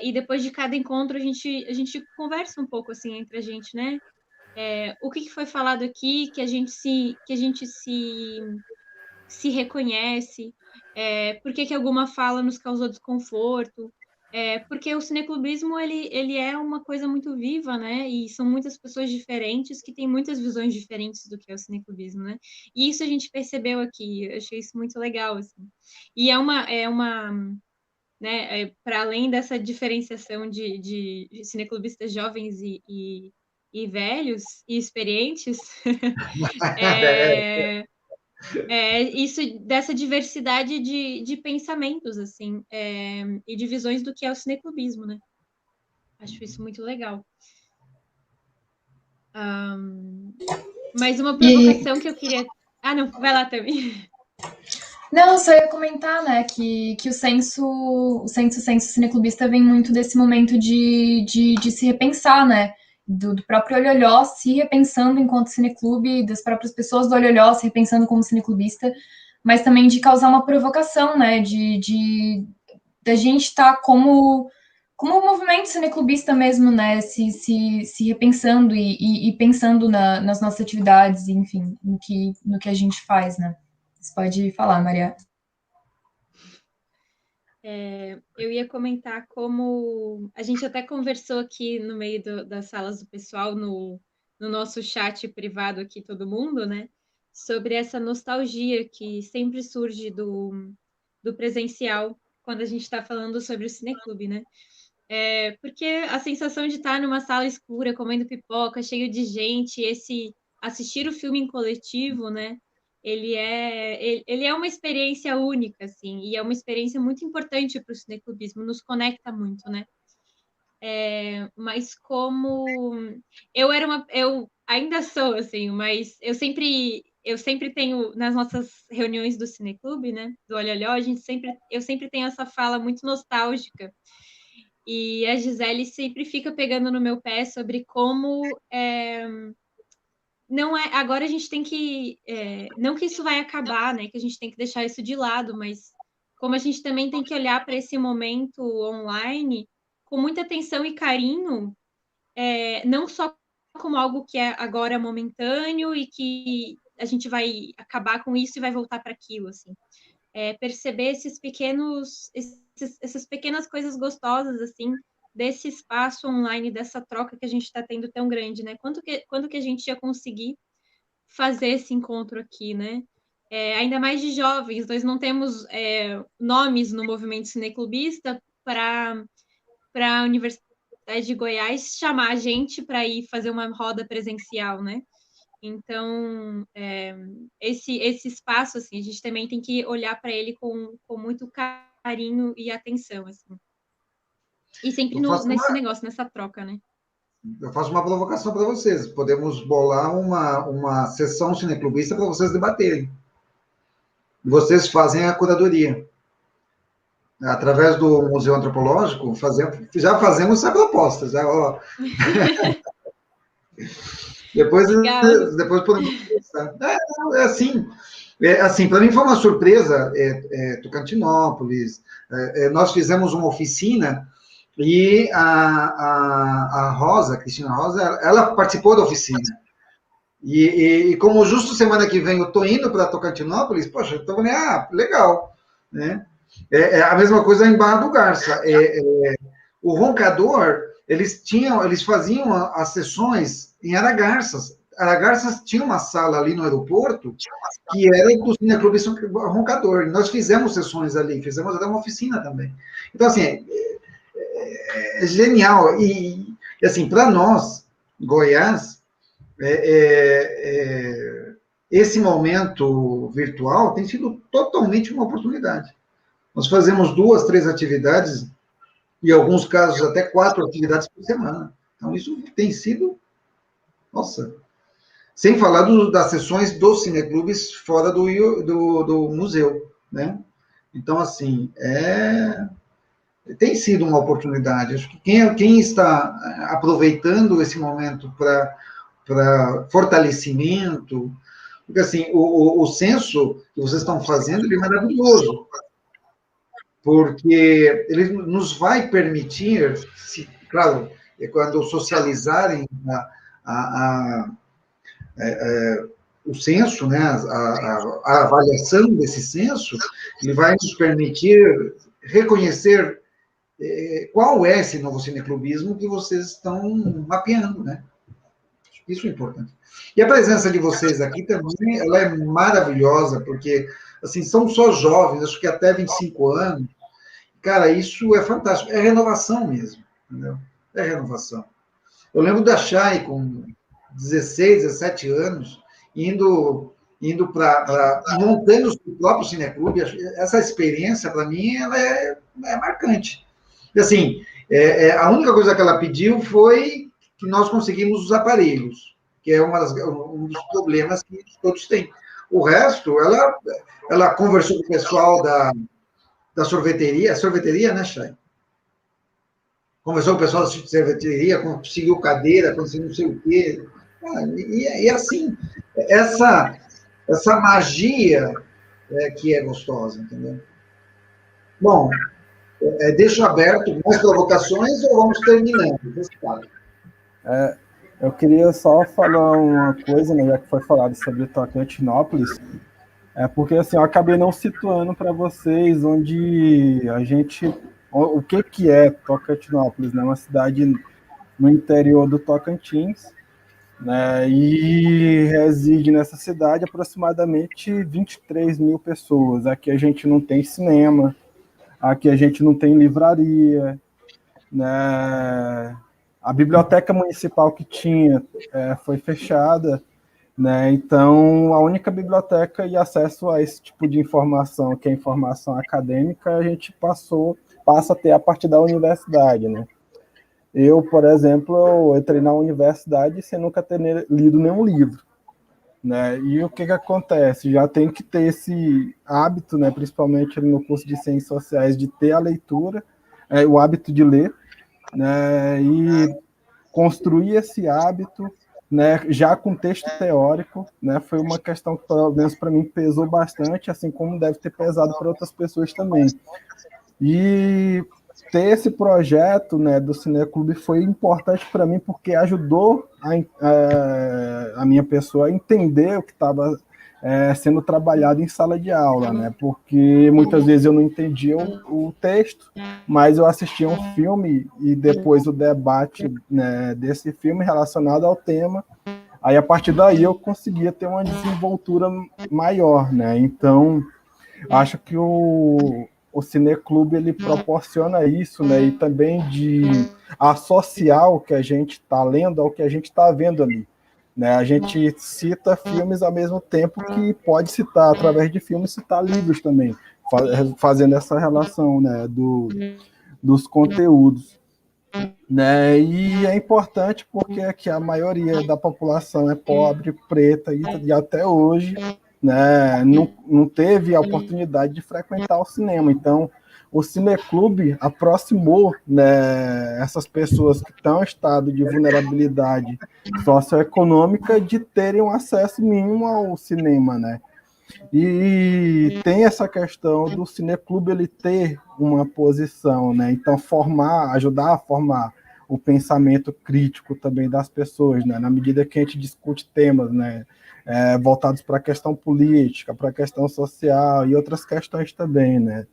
e depois de cada encontro a gente conversa um pouco assim entre a gente, né? O que foi falado aqui que a gente se reconhece, por que alguma fala nos causou desconforto, porque o cineclubismo ele é uma coisa muito viva, né? E são muitas pessoas diferentes que têm muitas visões diferentes do que é o cineclubismo, né? E isso a gente percebeu aqui, eu achei isso muito legal, assim. E é uma né, para além dessa diferenciação de cineclubistas jovens e velhos e experientes, isso dessa diversidade de pensamentos, assim, e de visões do que é o cineclubismo, né? Acho isso muito legal. Mais uma provocação que eu queria... Ah, não, vai lá também. Não, só ia comentar, né, que o censo cineclubista vem muito desse momento de se repensar, né, do próprio Olholhó se repensando enquanto cineclube, das próprias pessoas do Olholhó se repensando como cineclubista, mas também de causar uma provocação, né, da gente estar como um movimento cineclubista mesmo, né, se repensando e pensando nas nossas atividades, enfim, no que a gente faz, né. Você pode falar, Maria. Eu ia comentar como a gente até conversou aqui no meio das salas do pessoal, no nosso chat privado aqui, todo mundo, né? Sobre essa nostalgia que sempre surge do presencial quando a gente está falando sobre o cineclube, né? Porque a sensação de estar numa sala escura, comendo pipoca, cheio de gente, assistir o filme em coletivo, né? Ele é uma experiência única, assim, e é uma experiência muito importante para o cineclubismo, nos conecta muito, né? Mas como eu ainda sou, assim, mas eu sempre tenho, nas nossas reuniões do cineclube, né, do Olholhó, eu sempre tenho essa fala muito nostálgica, e a Gisele sempre fica pegando no meu pé sobre como não é. Agora a gente tem que. Não que isso vai acabar, né? Que a gente tem que deixar isso de lado, mas como a gente também tem que olhar para esse momento online com muita atenção e carinho, não só como algo que é agora momentâneo e que a gente vai acabar com isso e vai voltar para aquilo, assim. Perceber essas pequenas coisas gostosas, assim, desse espaço online, dessa troca que a gente está tendo tão grande, né? Quando que a gente ia conseguir fazer esse encontro aqui, né? Ainda mais de jovens, nós não temos nomes no movimento cineclubista para a Universidade de Goiás chamar a gente para ir fazer uma roda presencial, né? Então, esse espaço, assim, a gente também tem que olhar para ele com muito carinho e atenção, assim. E sempre nesse negócio, nessa troca, né? Eu faço uma provocação para vocês. Podemos bolar uma sessão cineclubista para vocês debaterem. Vocês fazem a curadoria. Através do Museu Antropológico, já fazemos essa proposta. Já, ó. Depois podemos conversar. Assim, para mim foi uma surpresa, Tocantinópolis. Nós fizemos uma oficina e a Rosa, Cristina Rosa, ela participou da oficina. E como justo semana que vem eu estou indo para Tocantinópolis, poxa, eu estou falando, legal, né? A mesma coisa em Barra do Garça. O Roncador, eles faziam as sessões em Aragarças. Aragarças tinha uma sala ali no aeroporto que era do Cineclube Roncador. Nós fizemos sessões ali, fizemos até uma oficina também. Então, assim, é genial. E assim, para nós, Goiás, esse momento virtual tem sido totalmente uma oportunidade. Nós fazemos 2, 3 atividades, em alguns casos até 4 atividades por semana. Então, isso tem sido... Nossa! Sem falar das sessões dos cineclubes fora do museu, né? Então, assim, tem sido uma oportunidade. Acho que quem está aproveitando esse momento para fortalecimento... Porque, assim, o censo que vocês estão fazendo, ele é maravilhoso. Porque ele nos vai permitir, claro, quando socializarem o censo, né, a avaliação desse censo, ele vai nos permitir reconhecer qual é esse novo cineclubismo que vocês estão mapeando, né? Isso é importante. E a presença de vocês aqui também, ela é maravilhosa, porque, assim, são só jovens, acho que até 25 anos. Cara, isso é fantástico. É renovação mesmo, entendeu? É renovação. Eu lembro da Chay, com 16, 17 anos, indo montando o próprio cineclube. Essa experiência, para mim, ela é marcante. E, assim, a única coisa que ela pediu foi que nós conseguimos os aparelhos. que é um dos problemas que todos têm. O resto, ela conversou com o pessoal da sorveteria, né, Chay? Conversou com o pessoal da sorveteria, conseguiu cadeira, conseguiu não sei o quê. E assim, essa magia que é gostosa, entendeu? Bom, deixo aberto mais provocações ou vamos terminando? Eu queria só falar uma coisa, né, já que foi falado sobre Tocantinópolis, porque assim, eu acabei não situando para vocês o que é Tocantinópolis, né, uma cidade no interior do Tocantins, né, e reside nessa cidade aproximadamente 23 mil pessoas. Aqui a gente não tem cinema, aqui a gente não tem livraria, né, a biblioteca municipal que tinha foi fechada, né, então a única biblioteca e acesso a esse tipo de informação, que é informação acadêmica, a gente passa a ter a partir da universidade, né. Eu, por exemplo, eu entrei na universidade sem nunca ter lido nenhum livro, né? E o que acontece? Já tem que ter esse hábito, né, principalmente no curso de Ciências Sociais, de ter a leitura, o hábito de ler, né, e construir esse hábito, né, já com texto teórico, né, foi uma questão que, pelo menos para mim, pesou bastante, assim como deve ter pesado para outras pessoas também. E ter esse projeto, né, do Cineclube foi importante para mim, porque ajudou a minha pessoa a entender o que estava sendo trabalhado em sala de aula, né, porque muitas vezes eu não entendia o texto, mas eu assistia um filme e depois o debate, né, desse filme relacionado ao tema, aí a partir daí eu conseguia ter uma desenvoltura maior, né, então acho que o Cineclube ele proporciona isso, né, e também de associar o que a gente está lendo ao que a gente está vendo ali, né? A gente cita filmes ao mesmo tempo que pode citar, através de filmes, citar livros também, fazendo essa relação, né, dos conteúdos, né? E é importante porque aqui a maioria da população é pobre, preta, e até hoje, né, não teve a oportunidade de frequentar o cinema. Então, o Cineclube aproximou, né, essas pessoas que estão em estado de vulnerabilidade socioeconômica de terem um acesso mínimo ao cinema, né? E tem essa questão do Cineclube ele ter uma posição, né? Então ajudar a formar o pensamento crítico também das pessoas, né? Na medida que a gente discute temas, né, voltados para a questão política, para a questão social e outras questões também, né?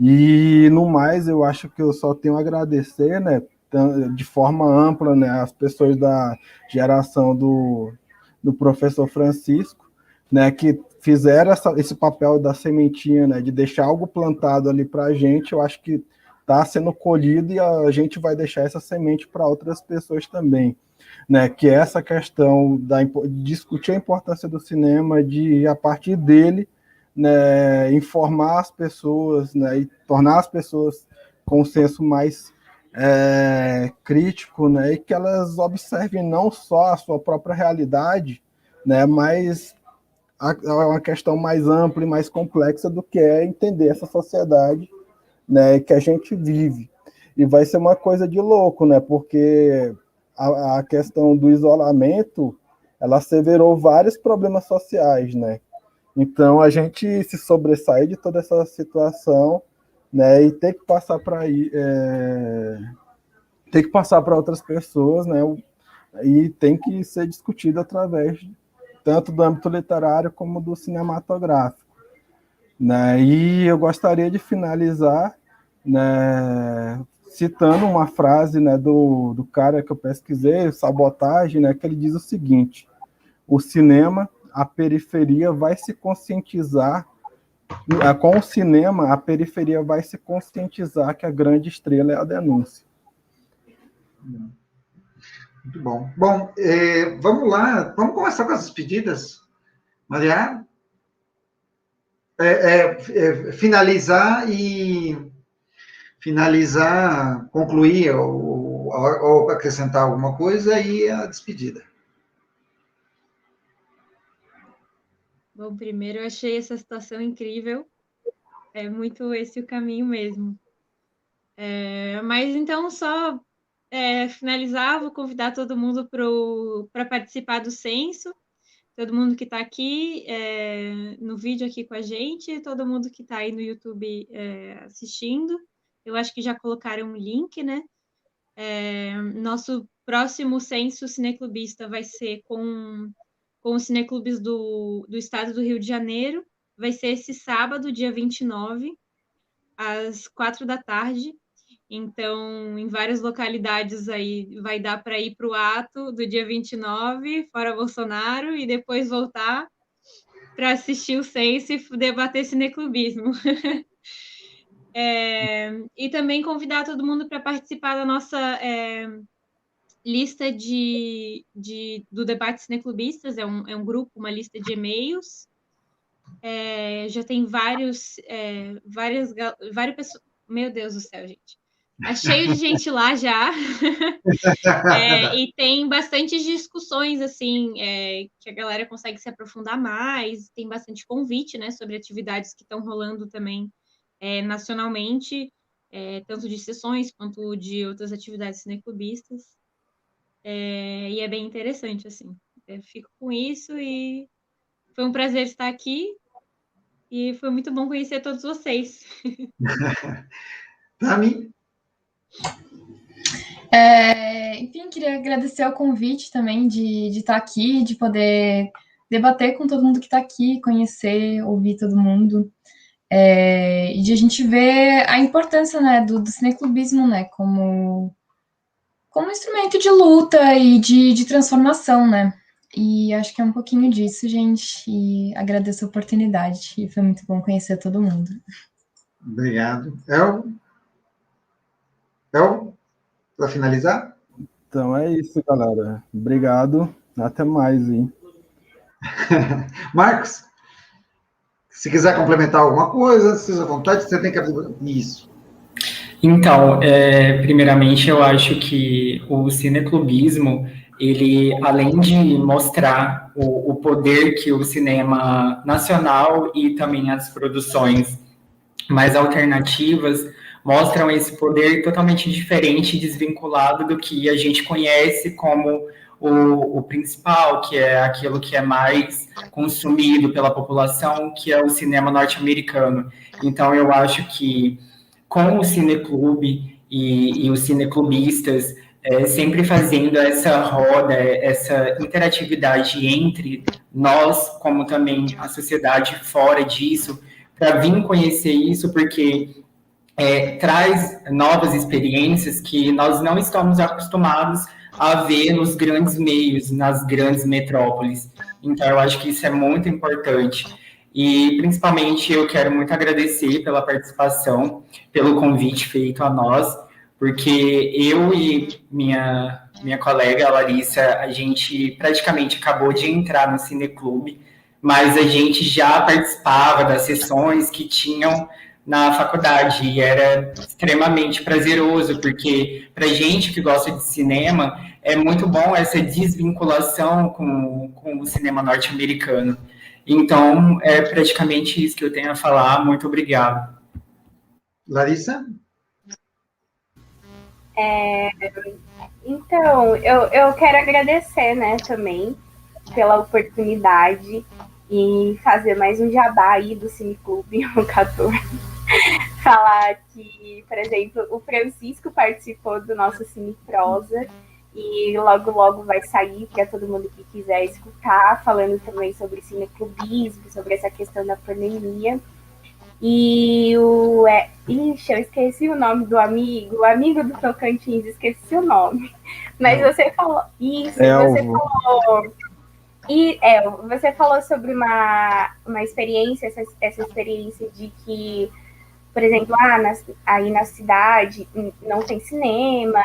E no mais eu acho que eu só tenho a agradecer, né, de forma ampla, né, as pessoas da geração do professor Francisco, né, que fizeram esse papel da sementinha, né, de deixar algo plantado ali para a gente. Eu acho que está sendo colhido e a gente vai deixar essa semente para outras pessoas também, né, que é essa questão de discutir a importância do cinema, de, a partir dele, né, informar as pessoas, né, e tornar as pessoas com um senso mais crítico, né, e que elas observem não só a sua própria realidade, né, mas uma questão mais ampla e mais complexa do que é entender essa sociedade, né, que a gente vive. E vai ser uma coisa de louco, né, porque a questão do isolamento, ela asseverou vários problemas sociais, né. Então, a gente se sobressair de toda essa situação, né, e ter que passar para outras pessoas, né, e tem que ser discutido através tanto do âmbito literário como do cinematográfico, né. E eu gostaria de finalizar, né, citando uma frase, né, do cara que eu pesquisei, Sabotagem, né, que ele diz o seguinte: o cinema, a periferia vai se conscientizar, com o cinema, a periferia vai se conscientizar que a grande estrela é a denúncia. Muito bom. Bom, vamos lá, vamos começar com as despedidas. Maria? Concluir ou acrescentar alguma coisa e a despedida. Bom, primeiro eu achei essa situação incrível. É muito esse o caminho mesmo. Mas então, só finalizar, vou convidar todo mundo para participar do censo. Todo mundo que está aqui no vídeo aqui com a gente, todo mundo que está aí no YouTube assistindo. Eu acho que já colocaram um link, né? Nosso próximo censo cineclubista vai ser com os cineclubes do estado do Rio de Janeiro. Vai ser esse sábado, dia 29, às 4 da tarde. Então, em várias localidades aí, vai dar para ir para o ato do dia 29, fora Bolsonaro, e depois voltar para assistir o censo e debater cineclubismo. E também convidar todo mundo para participar da nossa lista do debate cineclubistas. É um grupo, uma lista de e-mails. Já tem várias pessoas. Meu Deus do céu, gente. Tá cheio de gente lá já. E tem bastante discussões, assim, que a galera consegue se aprofundar mais. Tem bastante convite, né, sobre atividades que estão rolando também nacionalmente, tanto de sessões quanto de outras atividades cineclubistas. E é bem interessante, assim. Fico com isso e foi um prazer estar aqui. E foi muito bom conhecer todos vocês. Tami? Enfim, queria agradecer o convite também de estar aqui, de poder debater com todo mundo que está aqui, conhecer, ouvir todo mundo. E de a gente ver a importância, né, do cineclubismo, né, como instrumento de luta e de transformação, né? E acho que é um pouquinho disso, gente. E agradeço a oportunidade. E foi muito bom conhecer todo mundo. Obrigado. Para finalizar? Então é isso, galera. Obrigado. Até mais, hein? Marcos, se quiser complementar alguma coisa, seja à vontade, você tem que abrir isso. Então, primeiramente, eu acho que o cineclubismo, ele, além de mostrar o poder que o cinema nacional e também as produções mais alternativas mostram esse poder totalmente diferente, desvinculado do que a gente conhece como o principal, que é aquilo que é mais consumido pela população, que é o cinema norte-americano. Então, eu acho que com o cineclube e os cineclubistas sempre fazendo essa roda, essa interatividade entre nós, como também a sociedade fora disso, para vir conhecer isso, porque traz novas experiências que nós não estamos acostumados a ver nos grandes meios, nas grandes metrópoles. Então, eu acho que isso é muito importante. E, principalmente, eu quero muito agradecer pela participação, pelo convite feito a nós, porque eu e minha colega, a Larissa, a gente praticamente acabou de entrar no Cineclube, mas a gente já participava das sessões que tinham na faculdade, e era extremamente prazeroso, porque para gente que gosta de cinema, é muito bom essa desvinculação com o cinema norte-americano. Então, é praticamente isso que eu tenho a falar. Muito obrigado. Larissa? Então, eu quero agradecer, né, também, pela oportunidade e fazer mais um jabá aí do Cineclube, o 14. Falar que, por exemplo, o Francisco participou do nosso Cine Prosa e logo, logo vai sair para todo mundo que quiser escutar, falando também sobre cineclubismo, sobre essa questão da pandemia. E Ixi, eu esqueci o nome do amigo, o amigo do Tocantins, esqueci o nome. Mas você falou... Isso, você falou... você falou sobre uma experiência, essa experiência de que, por exemplo, aí na cidade não tem cinema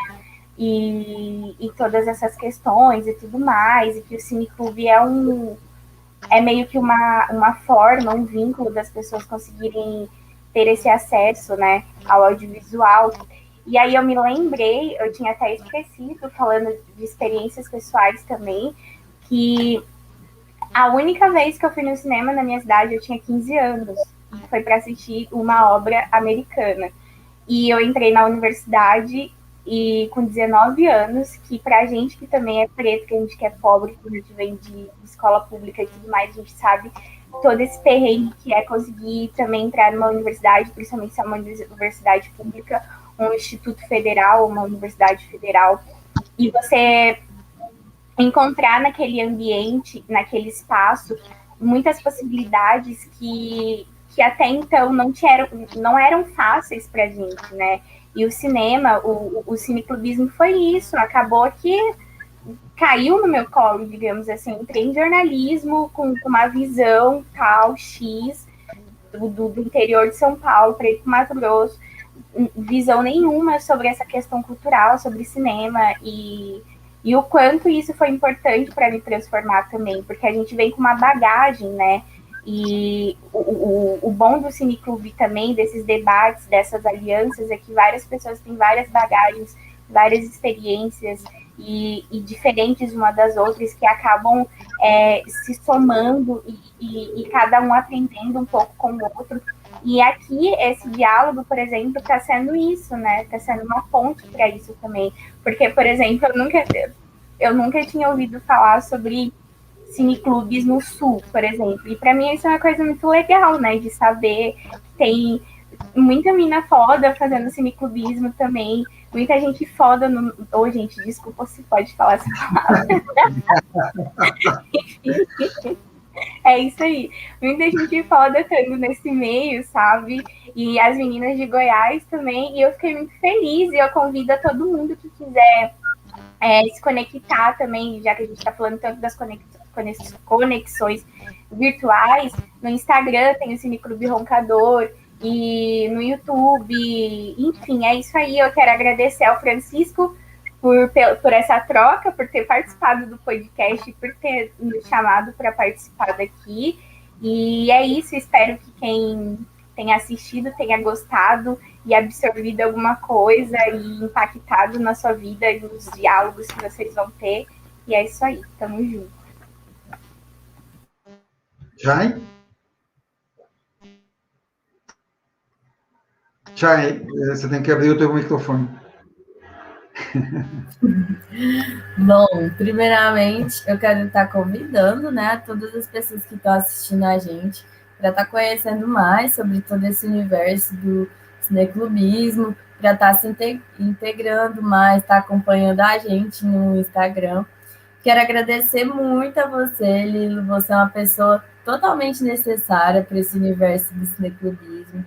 e todas essas questões e tudo mais, e que o Cineclube é meio que uma forma, um vínculo das pessoas conseguirem ter esse acesso, né, ao audiovisual. E aí eu me lembrei, eu tinha até esquecido, falando de experiências pessoais também, que A única vez que eu fui no cinema na minha cidade, eu tinha 15 anos. Foi para assistir uma obra americana. E eu entrei na universidade e com 19 anos, que pra gente que também é preto, que a gente que é pobre, que a gente vem de escola pública e tudo mais, a gente sabe todo esse perrengue que é conseguir também entrar numa universidade, principalmente se é uma universidade pública, um instituto federal, uma universidade federal, e você encontrar naquele ambiente, naquele espaço, muitas possibilidades que até então não eram fáceis para a gente, né? E o cinema, o cineclubismo foi isso, acabou que caiu no meu colo, digamos assim. Entrei em jornalismo com uma visão tal, X, do interior de São Paulo, para ir para o Mato Grosso, visão nenhuma sobre essa questão cultural, sobre cinema, e o quanto isso foi importante para me transformar também, porque a gente vem com uma bagagem, né? E o bom do cineclube também, desses debates, dessas alianças, é que várias pessoas têm várias bagagens, várias experiências e diferentes uma das outras, que acabam se somando e cada um aprendendo um pouco com o outro. E aqui, esse diálogo, por exemplo, está sendo isso, né? Está sendo uma ponte para isso também. Porque, por exemplo, eu nunca tinha ouvido falar sobre cineclubes no Sul, por exemplo. E para mim isso é uma coisa muito legal, né? De saber que tem muita mina foda fazendo cineclubismo também. Muita gente foda no... Ô, gente, desculpa se pode falar essa palavra. É isso aí. Muita gente foda estando nesse meio, sabe? E as meninas de Goiás também. E eu fiquei muito feliz. E eu convido a todo mundo que quiser se conectar também, já que a gente está falando tanto das conexões virtuais. No Instagram tem o Cineclube Roncador. E no YouTube. Enfim, é isso aí. Eu quero agradecer ao Francisco por essa troca, por ter participado do podcast, por ter me chamado para participar daqui. E é isso, espero que quem tenha assistido tenha gostado e absorvido alguma coisa e impactado na sua vida e nos diálogos que vocês vão ter. E é isso aí, tamo junto. Jai? Jai, você tem que abrir o teu microfone. Bom, primeiramente, eu quero estar convidando, né, todas as pessoas que estão assistindo a gente para estar conhecendo mais sobre todo esse universo do cineclubismo, para estar se integrando mais, estar acompanhando a gente no Instagram. Quero agradecer muito a você, Lilo, você é uma pessoa totalmente necessária para esse universo do cineclubismo.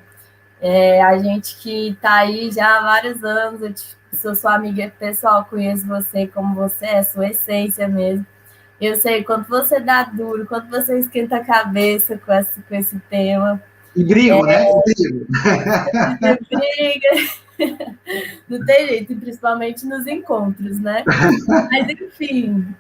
A gente que está aí já há vários anos, eu sou sua amiga pessoal, conheço você como você é, sua essência mesmo. Eu sei quanto você dá duro, quanto você esquenta a cabeça com esse tema. E brigo, né? Brigo. Briga. Não tem jeito, principalmente nos encontros, né? Mas, enfim,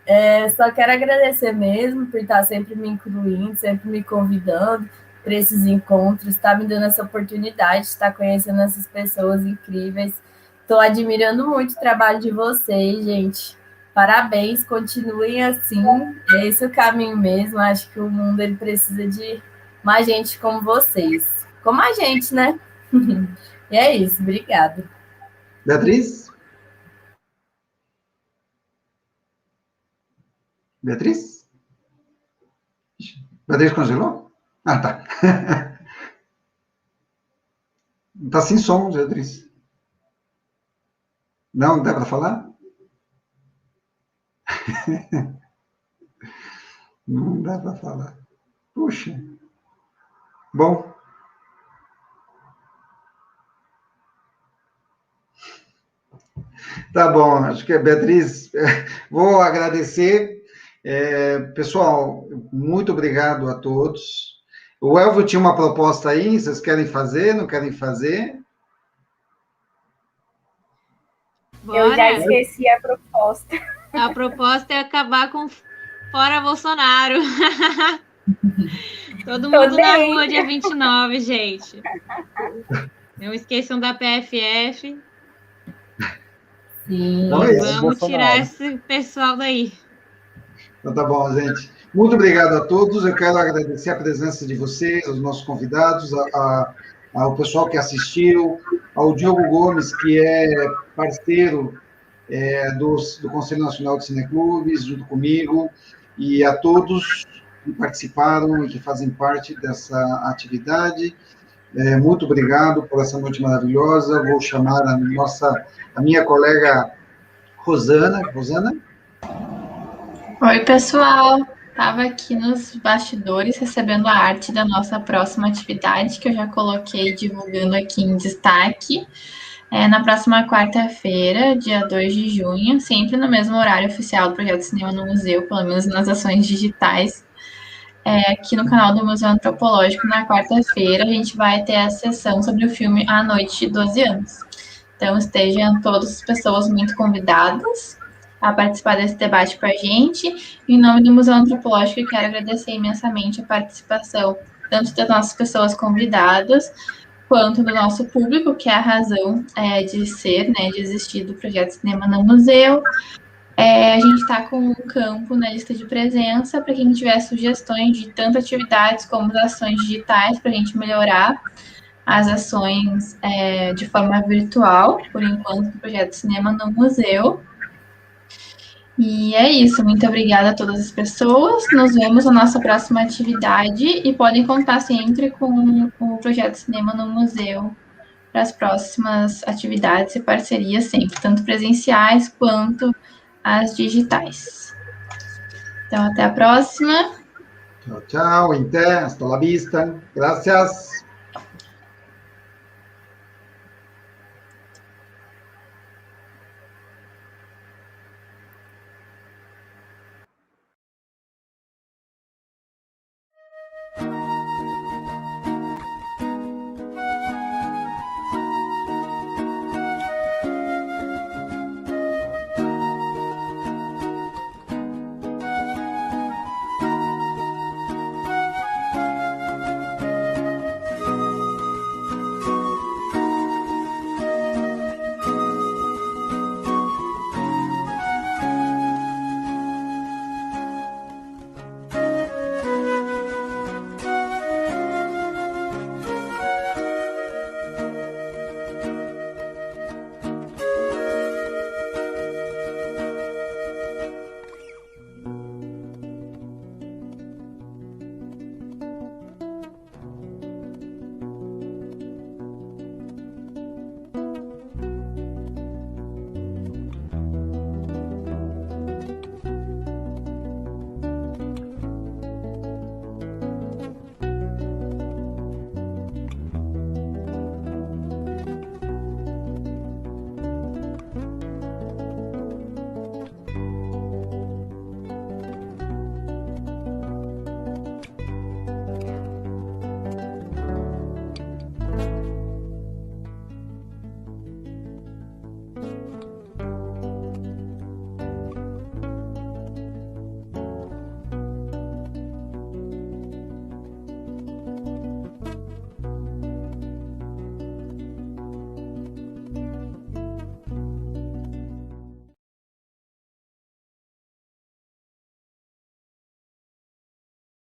só quero agradecer mesmo por estar sempre me incluindo, sempre me convidando para esses encontros, está me dando essa oportunidade de estar conhecendo essas pessoas incríveis. Estou admirando muito o trabalho de vocês, gente. Parabéns, continuem assim. É esse o caminho mesmo. Acho que o mundo ele precisa de mais gente como vocês. Como a gente, né? E é isso, obrigada. Beatriz? Beatriz? Beatriz congelou? Ah, tá. Tá sem som, Beatriz. Não dá para falar? Não dá para falar. Puxa. Bom. Tá bom, acho que a Beatriz, vou agradecer. Pessoal, muito obrigado a todos. O Elvio tinha uma proposta aí, vocês querem fazer, não querem fazer? Bora. Eu já esqueci a proposta. A proposta é acabar com Fora Bolsonaro. Todo mundo na rua dia 29, gente. Não esqueçam da PFF. Sim. Então Vamos tirar esse pessoal daí. Então tá bom, gente. Muito obrigado a todos. Eu quero agradecer a presença de vocês, aos nossos convidados, ao pessoal que assistiu, ao Diogo Gomes, que é parceiro do Conselho Nacional de Cineclubes, junto comigo, e a todos que participaram e que fazem parte dessa atividade. Muito obrigado por essa noite maravilhosa. Vou chamar a minha colega Rosana. Rosana? Oi, pessoal. Estava aqui nos bastidores recebendo a arte da nossa próxima atividade, que eu já coloquei divulgando aqui em destaque. Na próxima quarta-feira, dia 2 de junho, sempre no mesmo horário oficial do Projeto Cinema no Museu, pelo menos nas ações digitais, aqui no canal do Museu Antropológico, na quarta-feira, a gente vai ter a sessão sobre o filme A Noite de 12 Anos. Então, estejam todas as pessoas muito convidadas a participar desse debate com a gente. Em nome do Museu Antropológico, eu quero agradecer imensamente a participação tanto das nossas pessoas convidadas, quanto do nosso público, que é a razão de ser, né, de existir do Projeto Cinema no Museu. A gente está com um campo na lista de presença para quem tiver sugestões de tanto atividades como das ações digitais, para a gente melhorar as ações de forma virtual, por enquanto, do Projeto Cinema no Museu. E é isso, muito obrigada a todas as pessoas. Nos vemos na nossa próxima atividade e podem contar sempre com o Projeto Cinema no Museu para as próximas atividades e parcerias sempre, tanto presenciais quanto as digitais. Então, até a próxima. Tchau, tchau. Hasta la vista. Gracias.